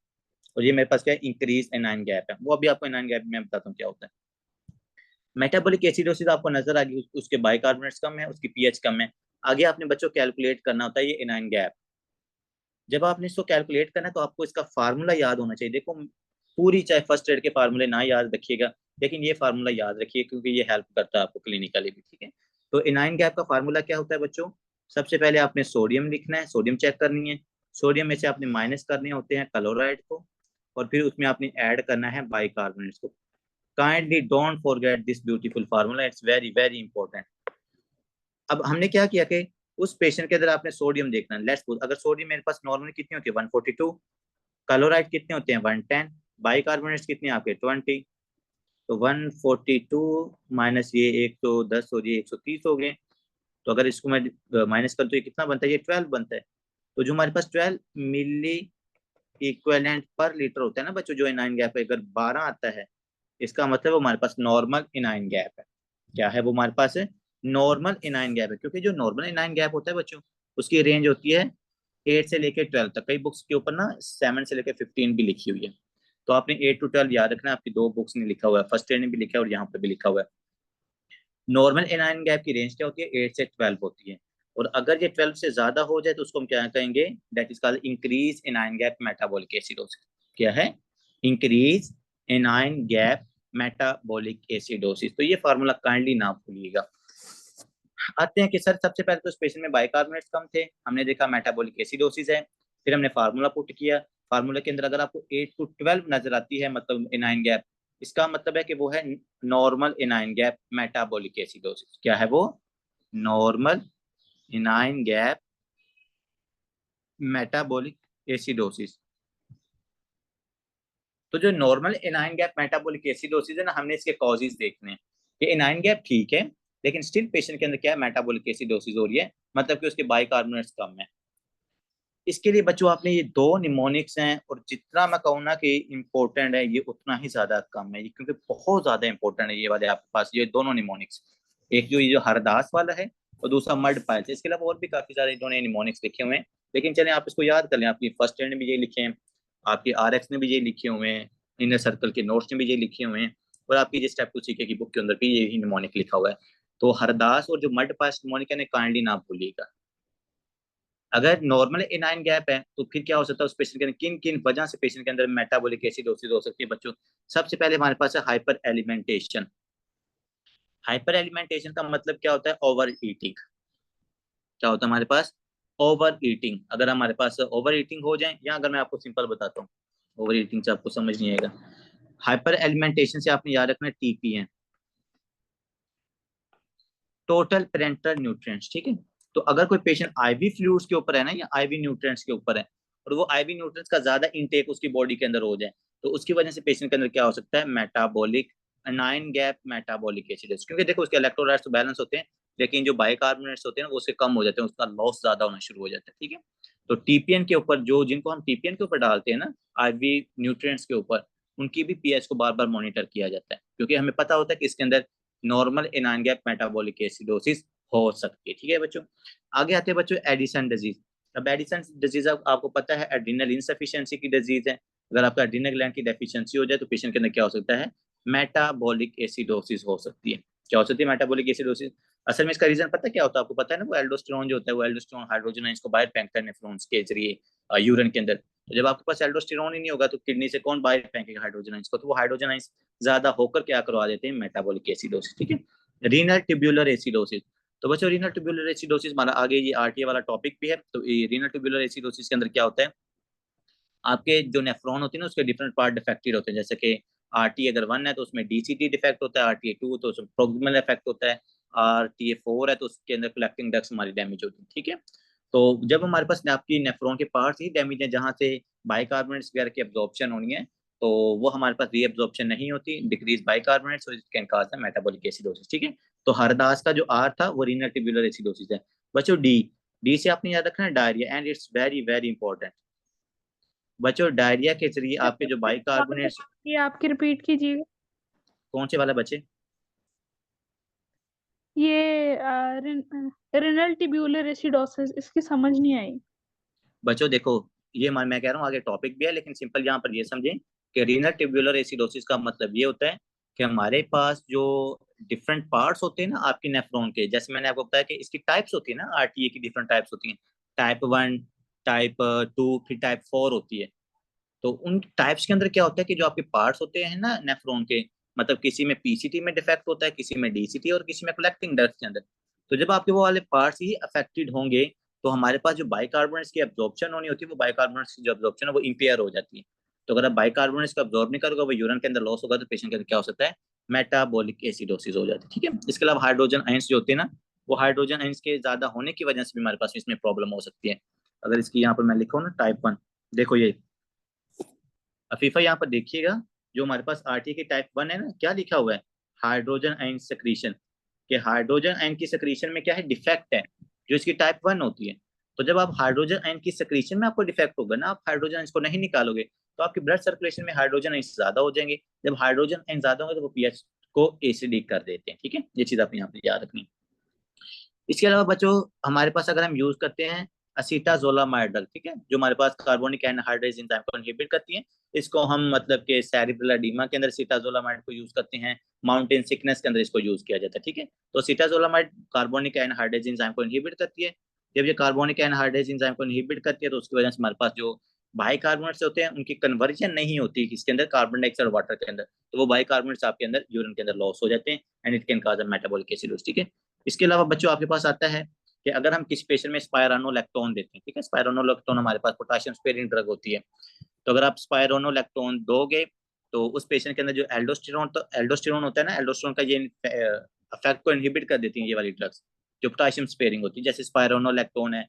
और ये मेरे पास क्या है, इंक्रीज एनाइन गैप है। वो अभी आपको एनाइन गैप में बताता हूँ क्या होता है। मेटाबॉलिक एसिडोसिस आपको नजर आ गई, उसके बाइकार्बोनेट्स कम है, उसकी पीएच कम है। आगे आपने बच्चों कैलकुलेट करना होता है ये एनाइन गैप। जब आपने इसको कैलकुलेट करना है तो आपको इसका फार्मूला याद होना चाहिए। देखो पूरी चाहे फर्स्ट एड के फार्मूले ना याद रखिएगा, लेकिन ये फार्मूला याद रखिए क्योंकि ये हेल्प करता है आपको क्लिनिकली भी। ठीक है, तो एनाइन गैप का फार्मूला क्या होता है बच्चों, सबसे पहले आपने सोडियम लिखना है, सोडियम चेक करनी है। सोडियम में से आपने माइनस करने होते हैं क्लोराइड को, और फिर उसमें आपने ऐड करना है बाइकार्बोनेट्स को। Kindly don't forget this beautiful formula, it's very very important. अब हमने क्या किया कि उस पेशेंट के अंदर आपने सोडियम देखना है। लेट्स सपोज अगर सोडियम मेरे पास नॉर्मली कितनी होती है 142, क्लोराइड कितने होते हैं 110, बाइकार्बोनेट्स कितने आपके 20। तो 142 माइनस ये 110 और ये 130 हो गए। तो अगर इसको मैं माइनस कर तो ये कितना बनता है, ये 12 बनता है। तो जो हमारे पास 12 मिली इक्विवेलेंट पर लीटर होता है ना बच्चों, जो इनाइन गैप है, अगर 12 आता है, इसका मतलब वो हमारे पास नॉर्मल इनाइन गैप है। क्या है वो हमारे पास है? नॉर्मल इनाइन गैप है। क्योंकि जो नॉर्मल इनाइन गैप होता है बच्चों, उसकी रेंज होती है 8 से लेके 12 तक। कई बुक्स के ऊपर ना 7 से लेके 15 भी लिखी हुई है। तो आपने 8 to 12 याद रखना है। आपकी दो बुक्स में लिखा हुआ है, फर्स्ट ईयर में भी लिखा है और यहाँ पे भी लिखा हुआ है। नॉर्मल एनाइन गैप की रेंज क्या होती है? 8 से 12 होती है। और अगर ये 12 से ज्यादा हो जाए तो उसको हम क्या कहेंगे? That is called increase anion gap metabolic acidosis. क्या है? Increase anion gap metabolic acidosis. तो ये फार्मूला काइंडली ना भूलिएगा। आते हैं कि सर सबसे पहले तो इस पेशेंट में बाइकार्बोनेट्स कम थे, हमने देखा मेटाबॉलिक एसिडोसिस है। फिर हमने फार्मूला पुट किया। फार्मूला के अंदर अगर आपको 8 to 12 नजर आती है मतलब एनाइन गैप, इसका मतलब है कि वो है normal anion gap metabolic acidosis. क्या है वो? Normal anion gap metabolic acidosis. तो जो normal anion gap metabolic acidosis है ना, हमने इसके कॉजेज देखने हैं। ये एनाइन गैप ठीक है, लेकिन स्टिल पेशेंट के अंदर क्या है? मेटाबॉलिक एसिडोसिस हो रही है, मतलब कि उसके बाइकार्बोनेट्स कम है। इसके लिए बच्चों आपने ये दो निमोनिक्स हैं, और जितना मैं कहूँ ना कि इम्पोर्टेंट है, ये उतना ही ज्यादा कम है, ये क्योंकि बहुत ज्यादा इंपॉर्टेंट है ये वाले आपके पास ये दोनों निमोनिक्स। एक जो ये जो हरदास वाला है, और दूसरा मर्ड पाइल्स। इसके अलावा और भी काफी सारे इन्होंने निमोनिक्स लिखे हुए हैं, लेकिन चलें आप इसको याद कर लें। आपकी फर्स्ट एड में भी ये लिखे हैं, आपके RX ने भी ये लिखे हुए हैं, इनर सर्कल के नोट्स में भी ये लिखे हुए हैं, और आपकी जिस टाइप टू सीखे की बुक के अंदर भी यही निमोनिक लिखा हुआ है। तो हरदास और जो मर्ड पाइल्स निमोनिक है, काइंडली ना भूलिएगा। अगर नॉर्मल एनाइन गैप है तो फिर क्या हो सकता है उस पेशेंट के अंदर? किन किन वजह से पेशेंट के अंदर मेटाबॉलिक एसिडोसिस हो सकती है बच्चों? सबसे पहले हमारे पास है हाइपर एलिमेंटेशन। हाइपर एलिमेंटेशन का मतलब क्या होता है? Over eating. क्या होता है हमारे पास? Over eating. अगर हमारे पास ओवर ईटिंग हो जाए, या अगर मैं आपको सिंपल बताता हूँ, ओवर ईटिंग से आपको समझ नहीं आएगा। हाइपर एलिमेंटेशन से आपने याद रखना TP है, टोटल पेरेंटल न्यूट्रिएंट्स। ठीक है। तो अगर कोई पेशेंट IV फ्लूइड्स के ऊपर है ना, या IV न्यूट्रिएंट्स के ऊपर है, और वो IV न्यूट्रिएंट्स का ज्यादा इनटेक उसकी बॉडी के अंदर हो जाए, तो उसकी वजह से पेशेंट के अंदर क्या हो सकता है? Metabolic anion gap metabolic acidosis. क्योंकि देखो उसके इलेक्ट्रोलाइट्स तो बैलेंस होते हैं, लेकिन जो बाइकार्बोनेट्स होते हैं ना वो उससे कम हो जाते हैं, उसका लॉस ज्यादा होना शुरू हो जाता है। ठीक है। तो TPN के ऊपर जो जिनको हम TPN के ऊपर डालते हैं ना, IV न्यूट्रिएंट्स के ऊपर, उनकी भी पीएच को बार बार मॉनिटर किया जाता है, क्योंकि हमें पता होता है कि इसके अंदर normal anion gap metabolic acidosis हो सकती है। ठीक है बच्चों। आगे आते हैं बच्चों एडिसन डिजीज। अब एडिसन डिजीज आपको पता है एड्रिनल इनसफिशिएंसी की डिजीज है। अगर आपका एड्रिनल ग्लैंड की डेफिशिएंसी हो जाए तो पेशेंट के अंदर क्या हो सकता है? मेटाबॉलिक एसिडोसिस हो सकती है। क्या हो सकती है? Metabolic acidosis. असल में इसका रीजन पता है क्या होता है आपको? पता है ना, वो एल्डोस्टेरोन जो होता है, वो एल्डोस्टेरोन हाइड्रोजन इसको बाहर फेंकता है नेफ्रॉन्स के जरिए यूरिन के अंदर। तो जब आपके पास एल्डोस्टेरोन ही नहीं होगा तो किडनी से कौन बाहर फेंकेगा हाइड्रोजन को? तो वो हाइड्रोजन ज्यादा होकर क्या करवा देते हैं? Metabolic acidosis. ठीक है। Renal tubular acidosis. तो बच्चों रीनल ट्यूब्यूलर एसिडोसिस हमारा आगे ये RTA वाला टॉपिक भी है। तो ये रीनल ट्यूब्यूलर एसिडोसिस के अंदर क्या होता है? आपके जो नेफ्रॉन होते हैं ना उसके डिफरेंट पार्ट डिफेक्टेड होते हैं। जैसे कि RTA अगर 1 है तो उसमें DCT डिफेक्ट होता है, RTA 2 तो उसमें प्रोक्सिमल इफेक्ट होता है, RTA 4 है तो उसके अंदर कलेक्टिंग डक्ट्स हमारी डैमेज होती है। ठीक है। तो जब हमारे पास आपकी नेफ्रॉन के पार्ट्स ही डैमेज है, जहाँ से बाइकार्बोनेट्स वगैरह की एब्जॉर्प्शन होनी है, तो वो हमारे पास रीएब्जॉर्प्शन नहीं होती, decrease bicarbonates, so it can cause the metabolic acidosis. ठीक है। तो हरदास का जो R था वो रीनल ट्यूब्यूलर एसिडोसिस है। बच्चों डी, डी से आपने याद रखना है diarrhoea, and it's very very important. बच्चों डायरिया के जरिए आपके जो बाइकार्बोनेट्स, ये आपकी रिपीट कीजिएगा। कौन से वाला बच्चे? ये रेनल ट्यूब्यूलर एसिडोसिस, इसकी समझ नहीं आई। बच्चों देखो, ये मैं कह रहा हूँ आगे टॉपिक भी है, लेकिन सिंपल यहाँ पर ये समझें कि रीनल ट्यूब्यूलर एसिडोसिस का मतलब ये होता है कि हमारे पास जो डिफरेंट पार्ट्स होते हैं ना आपकी नेफ्रॉन के, जैसे मैंने आपको बताया कि इसकी टाइप्स होती है ना, RTA की डिफरेंट टाइप्स होती हैं। टाइप 1, टाइप 2, फिर टाइप 4 होती है। तो उन टाइप्स के अंदर क्या होता है कि जो आपके पार्ट्स होते हैं ना नेफ्रॉन के, मतलब किसी में PCT में डिफेक्ट होता है, किसी में DCT और किसी में कलेक्टिंग डक्ट के अंदर। तो जब आपके वो वाले पार्ट्स ही अफेक्टेड होंगे तो हमारे पास जो बाइकार्बोनेट्स की एब्जॉर्प्शन होनी होती है, वो बाइकार्बोनेट्स की जो एब्जॉर्प्शन है वो इंपेयर हो जाती है। तो अगर आप बाइकार्बोनेट्स को एब्जॉर्ब नहीं करोगे, वो यूरिन के अंदर लॉस होगा, तो पेशेंट के अंदर क्या हो सकता है, मेटाबॉलिक एसिडोसिस हो जाती है। ठीक है, इसके अलावा हाइड्रोजन आयंस जो होते हैं ना, वो हाइड्रोजन आयंस के ज्यादा होने की वजह से भी हमारे पास इसमें प्रॉब्लम हो सकती है। अगर इसकी यहाँ पर मैं लिखूँ ना टाइप 1, देखो ये अफीफा यहाँ पर देखिएगा, जो हमारे पास आरटी के टाइप 1 है ना, क्या लिखा हुआ है, हाइड्रोजन आयन सेक्रीशन, कि हाइड्रोजन आयन की सेक्रीशन में क्या है, डिफेक्ट है, जो इसकी टाइप 1 होती है। तो जब आप हाइड्रोजन आयन की सेक्रीशन में आपको डिफेक्ट होगा ना, आप हाइड्रोजन आयन को नहीं निकालोगे, तो आपकी ब्लड सर्कुलेशन में हाइड्रोजन आयन ज्यादा हो जाएंगे। जब हाइड्रोजन आयन ज्यादा होंगे तो वो पीएच को एसिडिक कर देते हैं। ठीक है, ये चीज आप यहाँ पे याद रखनी। इसके अलावा बच्चों, हमारे पास अगर हम यूज करते हैं असीटाजोलामाइड ड्रग, ठीक है, जो हमारे पास कार्बोनिक एनहाइड्रेज एंजाइम को इनहिबिट करती है, इसको हम मतलब के सेरिब्रल एडीमा के अंदर सीटाजोलामाइड को यूज करते हैं, माउंटेन सिकनेस के अंदर इसको यूज किया जाता है। ठीक है, तो सीटाजोलामाइड कार्बोनिक एनहाइड्रेज एंजाइम को इनहिबिट करती है। जब ये कार्बोनिक एनहाइड्रेज एंजाइम को इनहिबिट करती है तो उसकी वजह से हमारे पास जो बाइकार्बोनेट्स होते हैं उनकी कन्वर्जन नहीं होती इसके अंदर कार्बन डाइऑक्साइड और वाटर के अंदर, तो वो बाइकार्बोनेट्स आपके अंदर यूरिन के अंदर लॉस हो जाते हैं and it can cause a metabolic acidosis. ठीक है, इसके अलावा बच्चों आपके पास आता है कि अगर हम किसी पेशेंट में स्पायरानोलैक्टोन देते हैं, ठीक है, स्पायरानोलैक्टोन हमारे पास पोटेशियम स्पेयरिंग ड्रग होती है, तो अगर आप स्पायरानोलैक्टोन दोगे तो उस पेशेंट के अंदर जो एल्डोस्टेरोन होता है ना, एल्डोस्टेरोन का ये इफेक्ट को इनहिबिट कर देती है ये वाली ड्रग्स, जो पोटेशियम स्पेयरिंग होती है, जैसे स्पायरानोलैक्टोन है,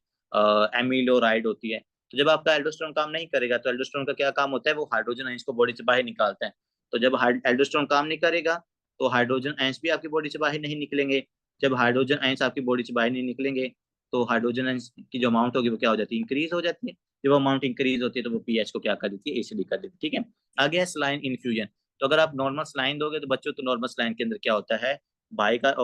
एमिलोराइड होती है। तो जब आपका एल्डोस्टेरोन काम नहीं करेगा, तो एल्डोस्टेरोन का क्या काम होता है, वो हाइड्रोजन आयंस को बॉडी से बाहर निकालता है। तो जब एल्डोस्टेरोन काम नहीं करेगा तो हाइड्रोजन आयंस भी आपकी बॉडी से बाहर नहीं निकलेंगे। जब हाइड्रोजन आयंस आपकी बॉडी से बाहर नहीं निकलेंगे तो हाइड्रोजन आयंस की जो अमाउंट होगी वो क्या हो जाती है, इंक्रीज हो जाती है। जब अमाउंट इंक्रीज होती है तो वो पीएच को क्या कर देती है, एसिडिक कर देती है। ठीक है, आगे है सलाइन इन्फ्यूजन। तो अगर आप नॉर्मल सलाइन दोगे तो बच्चों, तो नॉर्मल सलाइन के अंदर क्या होता है, बाई का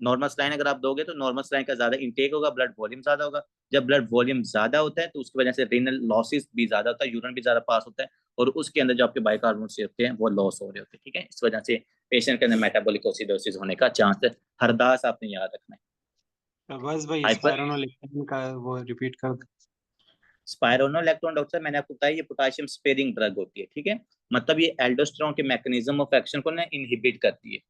नॉर्मल सलाइन अगर आप दोगे तो नॉर्मल सलाइन का ज्यादा इंटेक होगा, ब्लड वॉल्यूम ज्यादा होगा। जब ब्लड वॉल्यूम ज्यादा होता है तो उसकी वजह से रीनल लॉसेस भी ज्यादा होता है, यूरिन भी ज्यादा पास होता है, और उसके अंदर जो आपके बाइकार्बोनेट्स होते हैं वो लॉस हो रहे होते हैं। ठीक है, इस वजह से पेशेंट के अंदर मेटाबॉलिक एसिडोसिस होने का चांस है। हरदास आपने याद रखना है। बस भाई हाइपर स्पायरोनोलेक्टिन का वो रिपीट कर दो। स्पायरोनोलैक्टोन डॉक्टर साहब मैंने आपको बताया ये पोटेशियम स्पेयरिंग ड्रग होती है। ठीक है, मतलब ये एल्डोस्टेरोन के मैकेनिज्म ऑफ एक्शन को ना इनहिबिट करती है।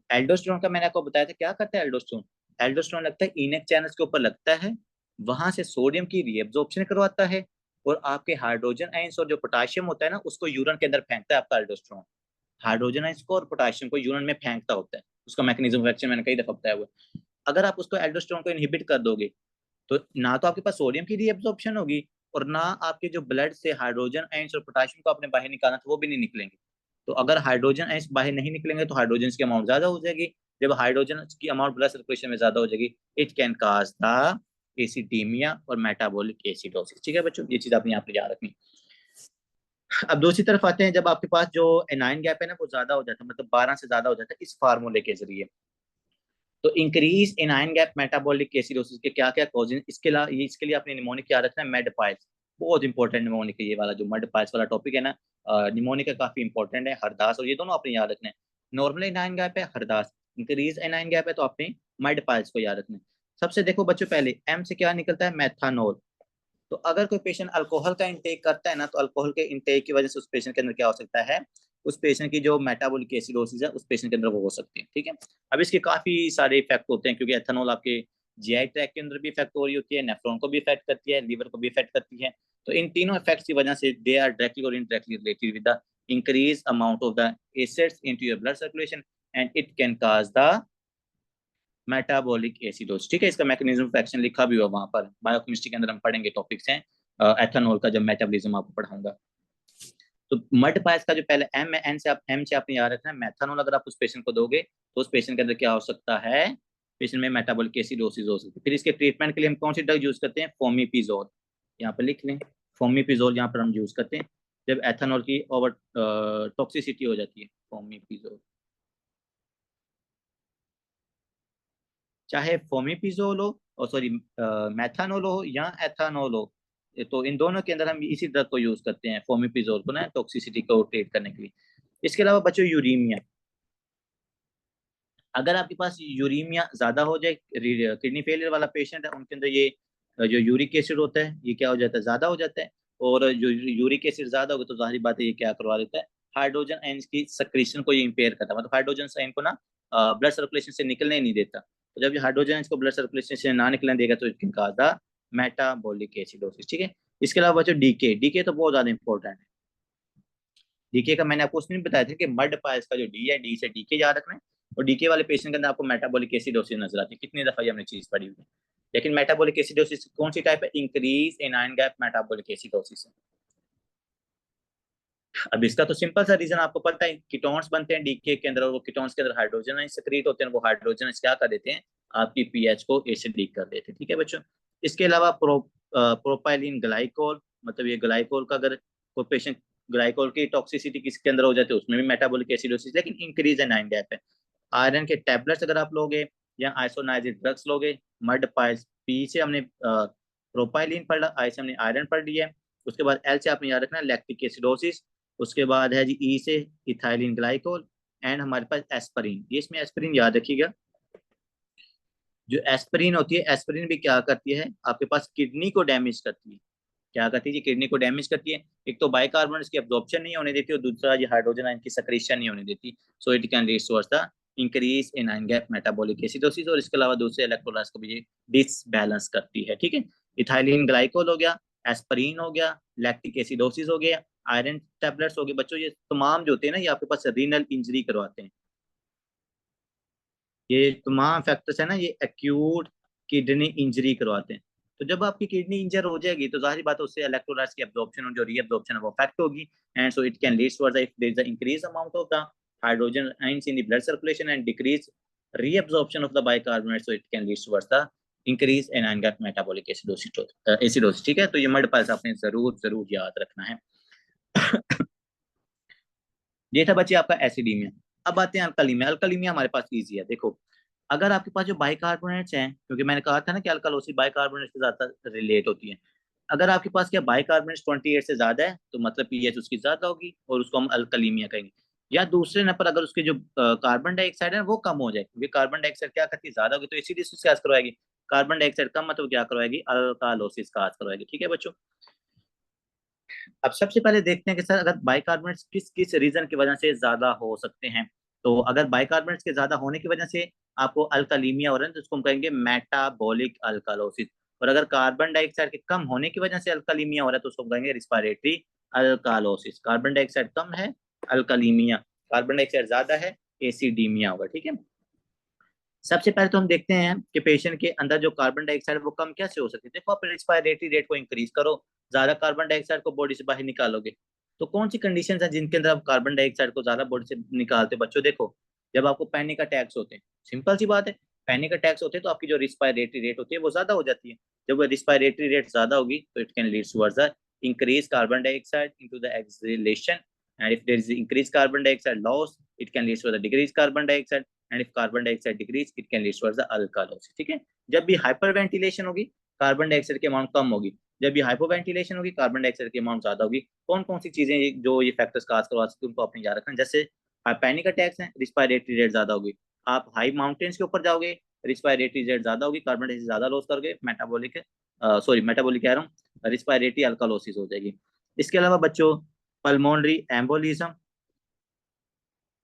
एल्डोस्टेरोन का मैंने आपको बताया था क्या करता है एल्डोस्टेरोन, एल्डोस्टेरोन लगता है इनेक चैनल्स के ऊपर लगता है, वहां से सोडियम की रीएब्जॉर्प्शन करवाता है, और आपके हाइड्रोजन आयंस और जो पोटेशियम होता है ना उसको यूरिन के अंदर फेंकता है आपका एल्डोस्टेरोन। हाइड्रोजन आयंस को और पोटेशियम को यूरिन में फेंकता होता है, उसका मैकेनिज्म ऑफ एक्शन मैंने कई दफा बताया हुआ है। अगर आप उसको एल्डोस्टेरोन को इनहिबिट कर दोगे तो ना तो आपके पास सोडियम की रीएब्जॉर्प्शन होगी, और ना आपके जो ब्लड से हाइड्रोजन आयंस और पोटेशियम को आपने बाहर निकालना था वो भी नहीं निकलेंगे। तो अगर हाइड्रोजन आयंस बाहर नहीं निकलेंगे तो हाइड्रोजन की अमाउंट ज्यादा हो जाएगी। जब हाइड्रोजन की अमाउंट ब्लड सर्कुलेशन में ज्यादा हो जाएगी, it can cause the acidaemia और मेटाबॉलिक एसिडोसिस। ठीक है बच्चों, ये चीज आपने यहाँ पे याद रखनी। अब दूसरी तरफ आते हैं, जब आपके पास जो एनाइन गैप है ना वो ज्यादा हो जाता है, मतलब 12 से ज्यादा हो जाता है इस फार्मूले के जरिए, तो increase in ion gap metabolic acidosis के क्या क्या कॉजेज, इसके लिए आपने निमोनिक याद रखना है, मेड पाइल्स, बहुत इंपॉर्टेंट निमोनिक, ये वाला जो मेड पाइल्स वाला टॉपिक है ना, निमोनिक का काफी इंपॉर्टेंट है, हरदास, और ये दोनों आपने याद रखना है। नॉर्मल इन आयन गैप है Hardas, increase in ion gap है तो आपने मेड पाइल्स को याद रखना है। सबसे देखो बच्चों, पहले एम से क्या निकलता है, मैथानोल। तो अगर कोई पेशेंट अल्कोहल का इंटेक करता है ना, तो अल्कोहल के इंटेक की वजह से उस पेशेंट के अंदर क्या हो सकता है, उस पेशेंट की जो मेटाबॉलिक एसिडोसिस है उस पेशेंट के अंदर वो हो सकती है। ठीक है, अब इसके काफी सारे इफेक्ट होते हैं, क्योंकि एथेनॉल आपके जीआई ट्रैक के अंदर भी इफेक्ट हो रही होती है, नेफ्रॉन को भी इफेक्ट करती है, लीवर को भी इफेक्ट करती है। तो इन तीनों इफेक्ट्स की वजह से दे आर डायरेक्टली और indirectly related with the increase amount of the acids into your blood circulation and it can cause the metabolic acidosis. ठीक है, इसका मैकेनिज्म ऑफ एक्शन लिखा भी हुआ वहां पर, बायोकेमिस्ट्री के अंदर हम पढ़ेंगे, टॉपिक्स हैं एथेनॉल का जब मेटाबॉलिज्म आपको पढ़ाऊंगा। तो मड पाइल्स का जो पहले एम है, एम से आपने याद रखना है, मैथानोल अगर आप उस पेशेंट को दोगे तो उस पेशेंट के अंदर क्या हो सकता है, पेशेंट में मेटाबॉलिक एसिडोसिस हो सकती है। फिर इसके ट्रीटमेंट के लिए हम कौन सी ड्रग यूज करते हैं, फोमीपिजोल, यहाँ पर लिख लें, फोमीपिजोल यहाँ पर हम यूज करते हैं जब एथेनॉल की ओवर टॉक्सिसिटी हो जाती है, फोमीपिजोल। चाहे फोमीपिजोल हो और सॉरी मैथानोल हो या एथानोल हो, तो इन दोनों के अंदर हम इसी ड्रग को यूज करते हैं, फोमीपिजोल को ना, टॉक्सिसिटी को ट्रीट करने के लिए। इसके अलावा बच्चों यूरीमिया, अगर आपके पास यूरीमिया ज्यादा हो जाए, किडनी फेलियर वाला पेशेंट है उनके अंदर ये जो यूरिक एसिड होता है ये क्या हो जाता है, ज्यादा हो जाता है, और जो यूरिक एसिड ज्यादा होगा तो जाहिर बात है ये क्या करवा देता है, हाइड्रोजन आयंस की सक्रीशन को ये इंपेयर करता है, मतलब हाइड्रोजन आयन को ना ब्लड सर्कुलेशन से निकलने नहीं देता। तो जब ये हाइड्रोजन इसको ब्लड सर्कुलेशन से ना निकलने देगा तो it can cause the metabolic acidosis. ठीक है, इसके अलावा बच्चों डीके तो बहुत ज्यादा इंपॉर्टेंट है। डीके का मैंने आपको उसने बताया था कि मड पाइल्स का जो डी है, डी से डीके याद रखना है, और डीके वाले पेशेंट के अंदर आपको मेटाबॉलिक एसिडोसिस नजर आती है। कितनी दफा ये हमने चीज पढ़ी हुई है। लेकिन मेटाबॉलिक एसिडोसिस कौन सी टाइप है? Increase in iron gap metabolic acidosis है। अब इसका तो सिंपल सा रीजन आपको पता है, कीटोन्स बनते हैं डीके के अंदर, और वो कीटोन्स के अंदर हाइड्रोजन सेक्रेट होते हैं, वो हाइड्रोजन क्या कर देते हैं, आपकी पीएच को एसिडिक कर देते हैं। ठीक है बच्चों, इसके अलावा प्रोपाइलिन ग्लाइकोल, मतलब ये ग्लाइकोल का अगर कोई पेशेंट ग्लाइकोल की टॉक्सिसिटी किसके अंदर हो जाती है उसमें भी मेटाबॉलिक एसिडोसिस, लेकिन इंक्रीज इन आयरन गैप है। आयरन के टैबलेट्स अगर आप लोगे या आइसोनाइजिक ड्रग्स लोगे, मड पाइल्स, पी से हमने प्रोपाइलिन पढ़ा, आई से हमने आयरन पढ़ लिया है, उसके बाद एल से आपने याद रखना लैक्टिक एसिडोसिस, उसके बाद है जी ई से इथाइलिन ग्लाइकोल, एंड हमारे पास एस्पिरिन। ये इसमें एस्पिरिन याद रखिएगा, जो एस्पिरिन होती है, एस्पिरिन भी क्या करती है, आपके पास किडनी को डैमेज करती है। क्या करती है जी? किडनी को डैमेज करती है। एक तो बाइकार्बोनेट की एब्जॉर्प्शन नहीं होने देती, और दूसरा ये हाइड्रोजन आयन की सेक्रेशन नहीं होने देती। सो it can lead towards the increase in iron gap metabolic acidosis, और इसके अलावा दूसरे इलेक्ट्रोलाइट्स को भी ये डिसबैलेंस करती है। ठीक है, इथाइलिन ग्लाइकोल हो गया, एस्पिरिन हो गया, लैक्टिक एसिडोसिस हो गया, आयरन टैबलेट्स हो गए। बच्चों ये तमाम जो होते हैं ना, ये आपके पास रीनल इंजरी करवाते हैं। ये तमाम फैक्टर्स है ना, ये एक्यूट किडनी इंजरी करवाते हैं। तो जब आपकी किडनी इंजर हो जाएगी तो जाहिर बात है उससे इलेक्ट्रोलाइट्स की एब्जॉर्प्शन और जो रीअब्जॉर्प्शन है वो अफेक्ट होगी, and so it can lead towards if there is a increase amount of the hydrogen ions in the blood circulation and decrease reabsorption of the bicarbonate, so it can lead towards the increase in iron gap metabolic acidosis। ठीक है, तो ये mud piles आपने जरूर याद रखना है। ये था बच्चे आपका एसिडीमिया। अब आते हैं अल्कालीमिया। अल्कालीमिया हमारे पास इजी है। देखो, अगर आपके पास जो बाइकार्बोनेट्स हैं, क्योंकि मैंने कहा था ना कि अल्कालोसी बाइकार्बोनेट्स से ज्यादा रिलेट होती है, अगर आपके पास क्या बाइकार्बोनेट्स 28 से ज्यादा है तो मतलब पीएच उसकी ज्यादा होगी और उसको हम अल्कालीमिया कहेंगे। या दूसरे नंबर अगर उसके जो कार्बन डाइऑक्साइड है वो कम हो जाए, क्योंकि कार्बन डाइऑक्साइड क्या करती है, ज्यादा होगी तो एसिडोसिस काज करवाएगी, कार्बन डाइऑक्साइड कम मतलब क्या करवाएगी, अल्कालोसिस काज करवाएगी। ठीक है बच्चों, अब सबसे पहले देखते हैं कि सर अगर बाइकार्बोनेट्स किस किस रीजन की वजह से ज्यादा हो सकते हैं। तो अगर बाइकार्बोनेट्स के ज्यादा होने की वजह से आपको अल्कालीमिया हो रहा है तो उसको हम कहेंगे मेटाबॉलिक अल्कालोसिस, और अगर कार्बन डाइऑक्साइड के कम होने की वजह से अल्कालीमिया हो रहा है तो उसको हम कहेंगे रिस्पिरेटरी अल्कालोसिस। कार्बन डाइऑक्साइड कम है अल्कालीमिया, कार्बन डाइऑक्साइड ज्यादा है एसिडीमिया होगा। ठीक है, सबसे पहले तो हम देखते हैं कि पेशेंट के अंदर जो कार्बन डाइऑक्साइड वो कम कैसे हो सकती है। देखो, आप रेस्पिरेटरी रेट को इंक्रीज करो, ज्यादा कार्बन डाइऑक्साइड को बॉडी से बाहर निकालोगे, तो कौन सी कंडीशन है जिनके अंदर आप कार्बन डाइऑक्साइड को ज्यादा बॉडी से निकालते हो बच्चों? देखो, जब आपको पैनिक अटैक्स होते हैं, सिंपल सी बात है, पैनिक अटैक्स होते हैं तो आपकी जो रिस्पिरेटरी रेट होती है वो ज्यादा हो जाती है। जब वो रिस्पिरेटरी रेट ज्यादा होगी तो it can lead towards the increase carbon dioxide into the exhalation, and if there is increased carbon dioxide loss it can lead to the decreased carbon dioxide, and if carbon dioxide decrease it can lead towards the alkalosis। ठीक है, जब भी hyperventilation होगी carbon dioxide की amount कम होगी, जब भी hypoventilation होगी कार्बन डाइऑक्साइड की अमाउंट ज्यादा होगी। कौन कौन सी चीजें जो ये फैक्टर्स काज करवा सकते हैं उनको आपने याद रखना, जैसे पैनिक अटैक्स हैं, रिस्पिरेटरी रेट ज्यादा होगी, आप हाई माउंटेन्स के ऊपर जाओगे रिस्पिरेटरी रेट ज्यादा होगी, कार्बन डाइऑक्साइड ज्यादा लॉस करोगे, मेटाबॉलिक कह रहा हूँ, रिस्पिरेटरी अल्कालोसिस हो जाएगी। इसके अलावा बच्चों पल्मोनरी एम्बोलिज्म,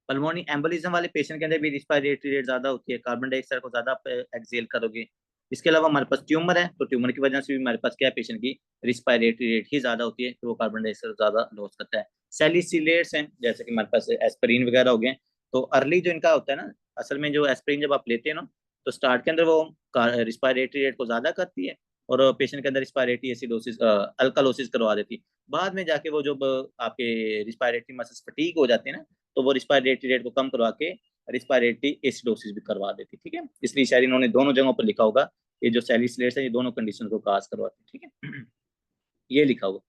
पल्मोनी एम्बोलिज्म वाले पेशेंट के अंदर भी रिस्पिरेटरी रेट ज्यादा होती है, कार्बन डाइऑक्साइड को ज्यादा एक्सेल करोगे। इसके अलावा हमारे पास ट्यूमर है, तो ट्यूमर की वजह से भी हमारे पास क्या पेशेंट की रिस्पिरेटरी रेट ही ज्यादा होती है, तो वो कार्बन डाइऑक्साइड ज्यादा लॉस करता है। सैलिसिलेट्स हैं, जैसे कि हमारे पास एस्पिरिन वगैरह हो गए, तो अर्ली जो इनका होता है ना, असल में जो एस्पिरिन जब आप लेते हैं ना तो स्टार्ट के अंदर वो रिस्पिरेटरी रेट को ज्यादा करती है और पेशेंट के अंदर रिस्पिरेटरी एसिडोसिस अल्कालोसिस करवा देती है। बाद में जाके वो जब आपके रिस्पिरेटरी मसल्स फटीग हो जाते हैं ना तो वो रिस्पिरेटरी रेट को कम करवा के रिस्पिरेटरी एसिडोसिस भी करवा देती है। ठीक है, इसलिए शायद इन्होंने दोनों जगहों पर लिखा होगा ये जो सैलिसिलेट्स है ये दोनों कंडीशन को काज करवाते हैं। ठीक है, ये लिखा हुआ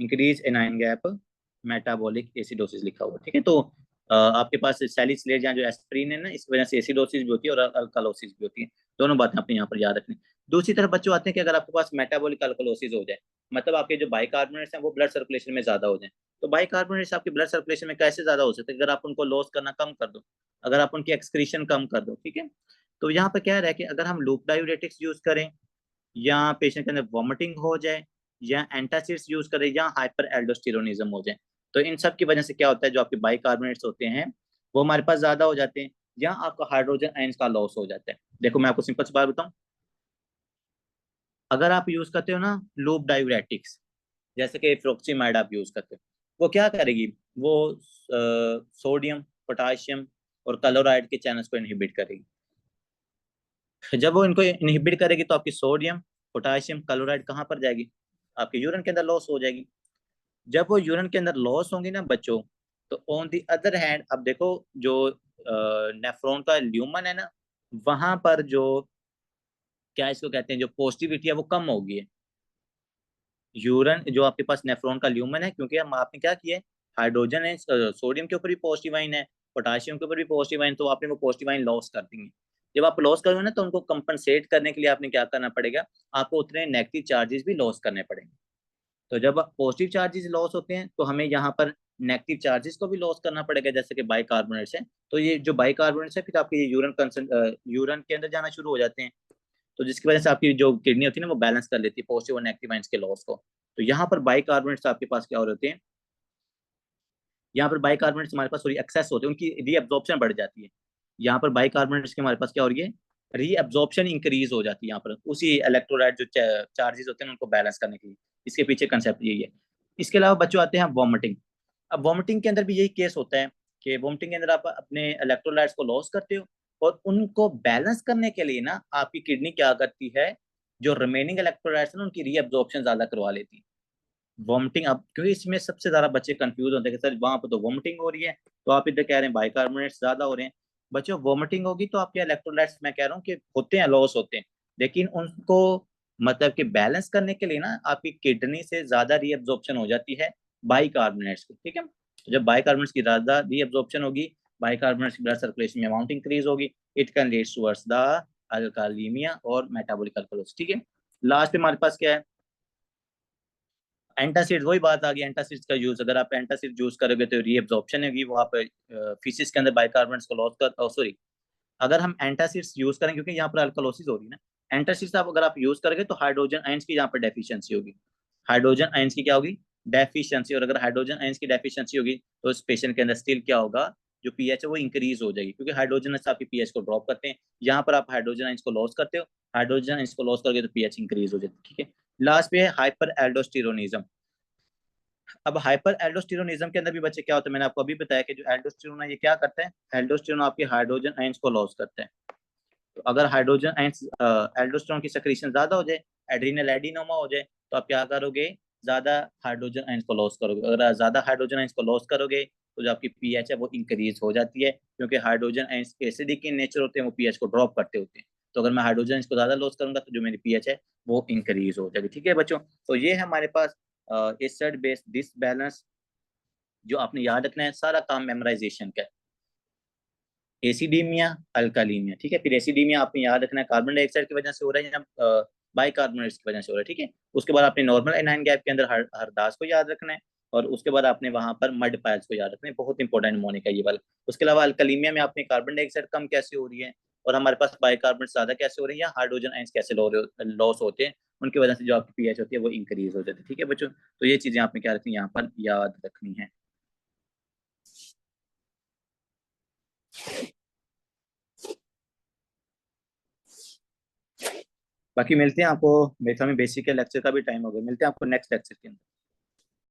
increase in iron gap metabolic acidosis लिखा हुआ। ठीक है, तो आपके पास सैलिसिलेट या जो एस्पिरिन है ना इसकी वजह से एसिडोसिस भी होती है और अल्कालोसिस भी होती है, दोनों बातें आपने यहाँ पर याद रखनी। दूसरी तरफ बच्चों आते हैं कि अगर आपके पास मेटाबॉलिक अल्कालोसिस हो जाए, मतलब आपके जो बाइकार्बोनेट्स हैं वो ब्लड सर्कुलेशन में ज्यादा हो जाए, तो बाइकार्बोनेट्स आपके ब्लड सर्कुलेशन में कैसे ज्यादा हो सकते हैं? अगर आप उनको लॉस करना कम कर दो, अगर आप उनकी एक्सक्रीशन कम कर दो। ठीक है, तो यहाँ पर क्या है कि अगर हम लूप डायूरेटिक्स यूज करें या पेशेंट के अंदर वॉमिटिंग हो जाए या एंटासिड्स यूज करें या हाइपर एल्डोस्टेरोनिज्म हो जाए, तो इन सब की वजह से क्या होता है, जो आपके बाइकार्बोनेट्स होते हैं वो हमारे पास ज्यादा हो जाते हैं या आपका हाइड्रोजन आयंस का लॉस हो जाता है। देखो मैं आपको सिंपल सी बात बताऊं, अगर आप यूज करते हो ना लूप डायूरेटिक्स, जैसे कि फ्लोक्सीमाइड आप यूज करते हो, वो क्या करेगी, वो सोडियम, पोटाशियम और क्लोराइड के चैनल्स को इनहिबिट करेगी। जब वो इनको इनहिबिट करेगी तो आपकी सोडियम, पोटाशियम, क्लोराइड कहाँ पर जाएगी, आपके यूरिन के अंदर लॉस हो जाएगी। जब वो यूरिन के अंदर लॉस होंगी ना बच्चों, तो ऑन दी अदर हैंड अब देखो जो नेफ्रॉन का ल्यूमन है ना, वहां पर जो क्या इसको कहते हैं, जो पॉजिटिविटी है वो कम होगी है। यूरन जो आपके पास नेफ्रॉन का ल्यूमन है, क्योंकि हम आपने क्या किया है, हाइड्रोजन है, सोडियम के ऊपर भी पॉजिटिव आइन है, पोटाशियम के ऊपर भी पॉजिटिव आइन, तो आपने वो पॉजिटिव आइन लॉस कर देंगे। जब आप लॉस करोगे ना, तो उनको कंपनसेट करने के लिए आपने क्या करना पड़ेगा, आपको उतने नेगेटिव चार्जेस भी लॉस करने पड़ेंगे। तो जब पॉजिटिव चार्जेस लॉस होते हैं तो हमें यहाँ पर नेगेटिव चार्जेस को भी लॉस करना पड़ेगा, जैसे कि बाइकार्बोनेट्स है। तो ये जो बाइकार्बोनेट्स है फिर आपके ये यूरन के अंदर जाना शुरू हो जाते हैं, तो जिसकी वजह से आपकी जो किडनी होती है ना वो बैलेंस कर लेती है पॉजिटिव और नेगेटिव आयंस के लॉस को। तो यहाँ पर बाइकार्बोनेट्स आपके पास क्या हो रहे होते हैं, यहाँ पर बाइकार्बोनेट्स हमारे पास थोड़ी एक्सेस होते हैं, उनकी रीअब्जॉर्प्शन बढ़ जाती है। यहाँ पर बाइकार्बोनेट्स के हमारे पास क्या हो रही है, रीअब्जॉर्प्शन इंक्रीज हो जाती है यहाँ पर, उसी इलेक्ट्रोलाइट जो चार्जेस होते हैं उनको बैलेंस करने के लिए। इसके पीछे कंसेप्ट यही है। इसके अलावा बच्चों आते हैं वॉमिटिंग। अब वॉमिटिंग के अंदर भी यही केस होता है कि वॉमिटिंग के अंदर आप अपने इलेक्ट्रोलाइट्स को लॉस करते हो, और उनको बैलेंस करने के लिए ना आपकी किडनी क्या करती है, जो रिमेनिंग इलेक्ट्रोलाइट्स है ना उनकी रीअब्जॉर्प्शन ज्यादा करवा लेती है। वॉमिटिंग, अब क्योंकि इसमें सबसे ज्यादा बच्चे कंफ्यूज होते हैं कि सर वहां पर तो वॉमिटिंग हो रही है, तो आप इधर कह रहे हैं बाइकार्बोनेट्स ज्यादा हो रहे हैं। बच्चों वॉमिटिंग होगी तो आपके इलेक्ट्रोलाइट्स, मैं कह रहा हूँ कि होते हैं, लॉस होते हैं, लेकिन उनको मतलब कि बैलेंस करने के लिए ना आपकी किडनी से ज्यादा रीअब्जॉर्प्शन हो जाती है बाइकार्बोनेट्स की, ठीक है। तो जब बाइकार्बोनेट्स की ज्यादा रीअब्जॉर्प्शन होगी, बाइकार्बोनेट्स की ब्लड सर्कुलेशन में अमाउंट इंक्रीज होगी, it can leads towards the alkalaemia और मेटाबॉलिक अल्कलोसिस, ठीक है। लास्ट पे हमारे पास क्या है, एंटासिड। वही बात आ गई, एंटासिड का यूज, अगर आप एंटासिड यूज करोगे तो रीअब्जॉर्प्शन होगी, वो आप फीसिस के अंदर बाइकार्बोनेट्स को लॉस कर, सॉरी, अगर हम एंटासिड्स यूज करें, क्योंकि यहाँ पर अल्कलोसिस हो रही है ना, एंटासिड्स आप अगर आप यूज करोगे तो हाइड्रोजन आयंस की यहाँ पर डेफिशिएंसी होगी, हाइड्रोजन आयंस की क्या होगी, डेफिशिएंसी। और अगर हाइड्रोजन आयंस की डेफिशिएंसी होगी तो इस पेशेंट के अंदर स्टिल क्या होगा, जो पीएच है वो इंक्रीज हो जाएगी, क्योंकि हाइड्रोजन आयंस आपकी पीएच को ड्रॉप करते हैं। यहाँ पर आप हाइड्रोजन आयंस को लॉस करते हो, हाइड्रोजन आयंस को लॉस करोगे तो पीएच इंक्रीज हो जाती है, ठीक है। लास्ट पे है हाइपर एल्डोस्टेरोनिज्म। अब हाइपर एल्डोस्टेरोनिज्म के अंदर भी बच्चे क्या होता है, मैंने आपको अभी बताया कि जो एल्डोस्टेरोन है ये क्या करता है, एल्डोस्टेरोन आपके हाइड्रोजन आयंस को लॉस करता है। तो अगर हाइड्रोजन आयंस एल्डोस्टेरोन की सेक्रेशन ज्यादा हो जाए, एड्रीनल एडिनोमा हो जाए, तो आप क्या करोगे, ज्यादा हाइड्रोजन आयंस को लॉस करोगे। अगर ज्यादा हाइड्रोजन आयंस को लॉस करोगे तो जो आपकी पीएच है वो इंक्रीज हो जाती है, क्योंकि hydrogen ions acidic in nature होते हैं, वो पीएच को ड्रॉप करते होते हैं। तो अगर मैं हाइड्रोजन आयंस को ज्यादा लॉस करूंगा तो जो मेरी पीएच है वो इंक्रीज हो जाएगी, ठीक है बच्चों। तो ये है हमारे पास एसिड बेस डिसबैलेंस, जो आपने याद रखना है, सारा काम मेमोराइजेशन का है। एसिडीमिया, अल्कालीमिया, ठीक है। फिर एसिडीमिया आपने याद रखना है कार्बन डाइऑक्साइड की वजह से हो रहा है या बाइकार्बोनेट्स की वजह से हो रहा है, ठीक है। उसके बाद आपने नॉर्मल एनाइन गैप के अंदर हरदास को याद रखना है, और उसके बाद आपने वहां पर मड पाइल्स को याद रखना है, बहुत इंपॉर्टेंट मोनिका ये वाला। उसके अलावा अल्कालीमिया में आपने कार्बन डाइऑक्साइड कम कैसे हो रही है, और हमारे पास बाइकार्बोनेट ज्यादा कैसे हो रहे हैं, या हाइड्रोजन आयंस कैसे लॉस होते हैं, उनकी वजह से जो आपकी पीएच होती है वो इंक्रीज हो जाती है, ठीक है बच्चों। तो ये चीजें आपने क्या रखनी है, यहाँ पर याद रखनी है। बाकी मिलते हैं आपको, मेरे समय बेसिक के लेक्चर का भी टाइम हो गया, मिलते हैं आपको नेक्स्ट लेक्चर के अंदर।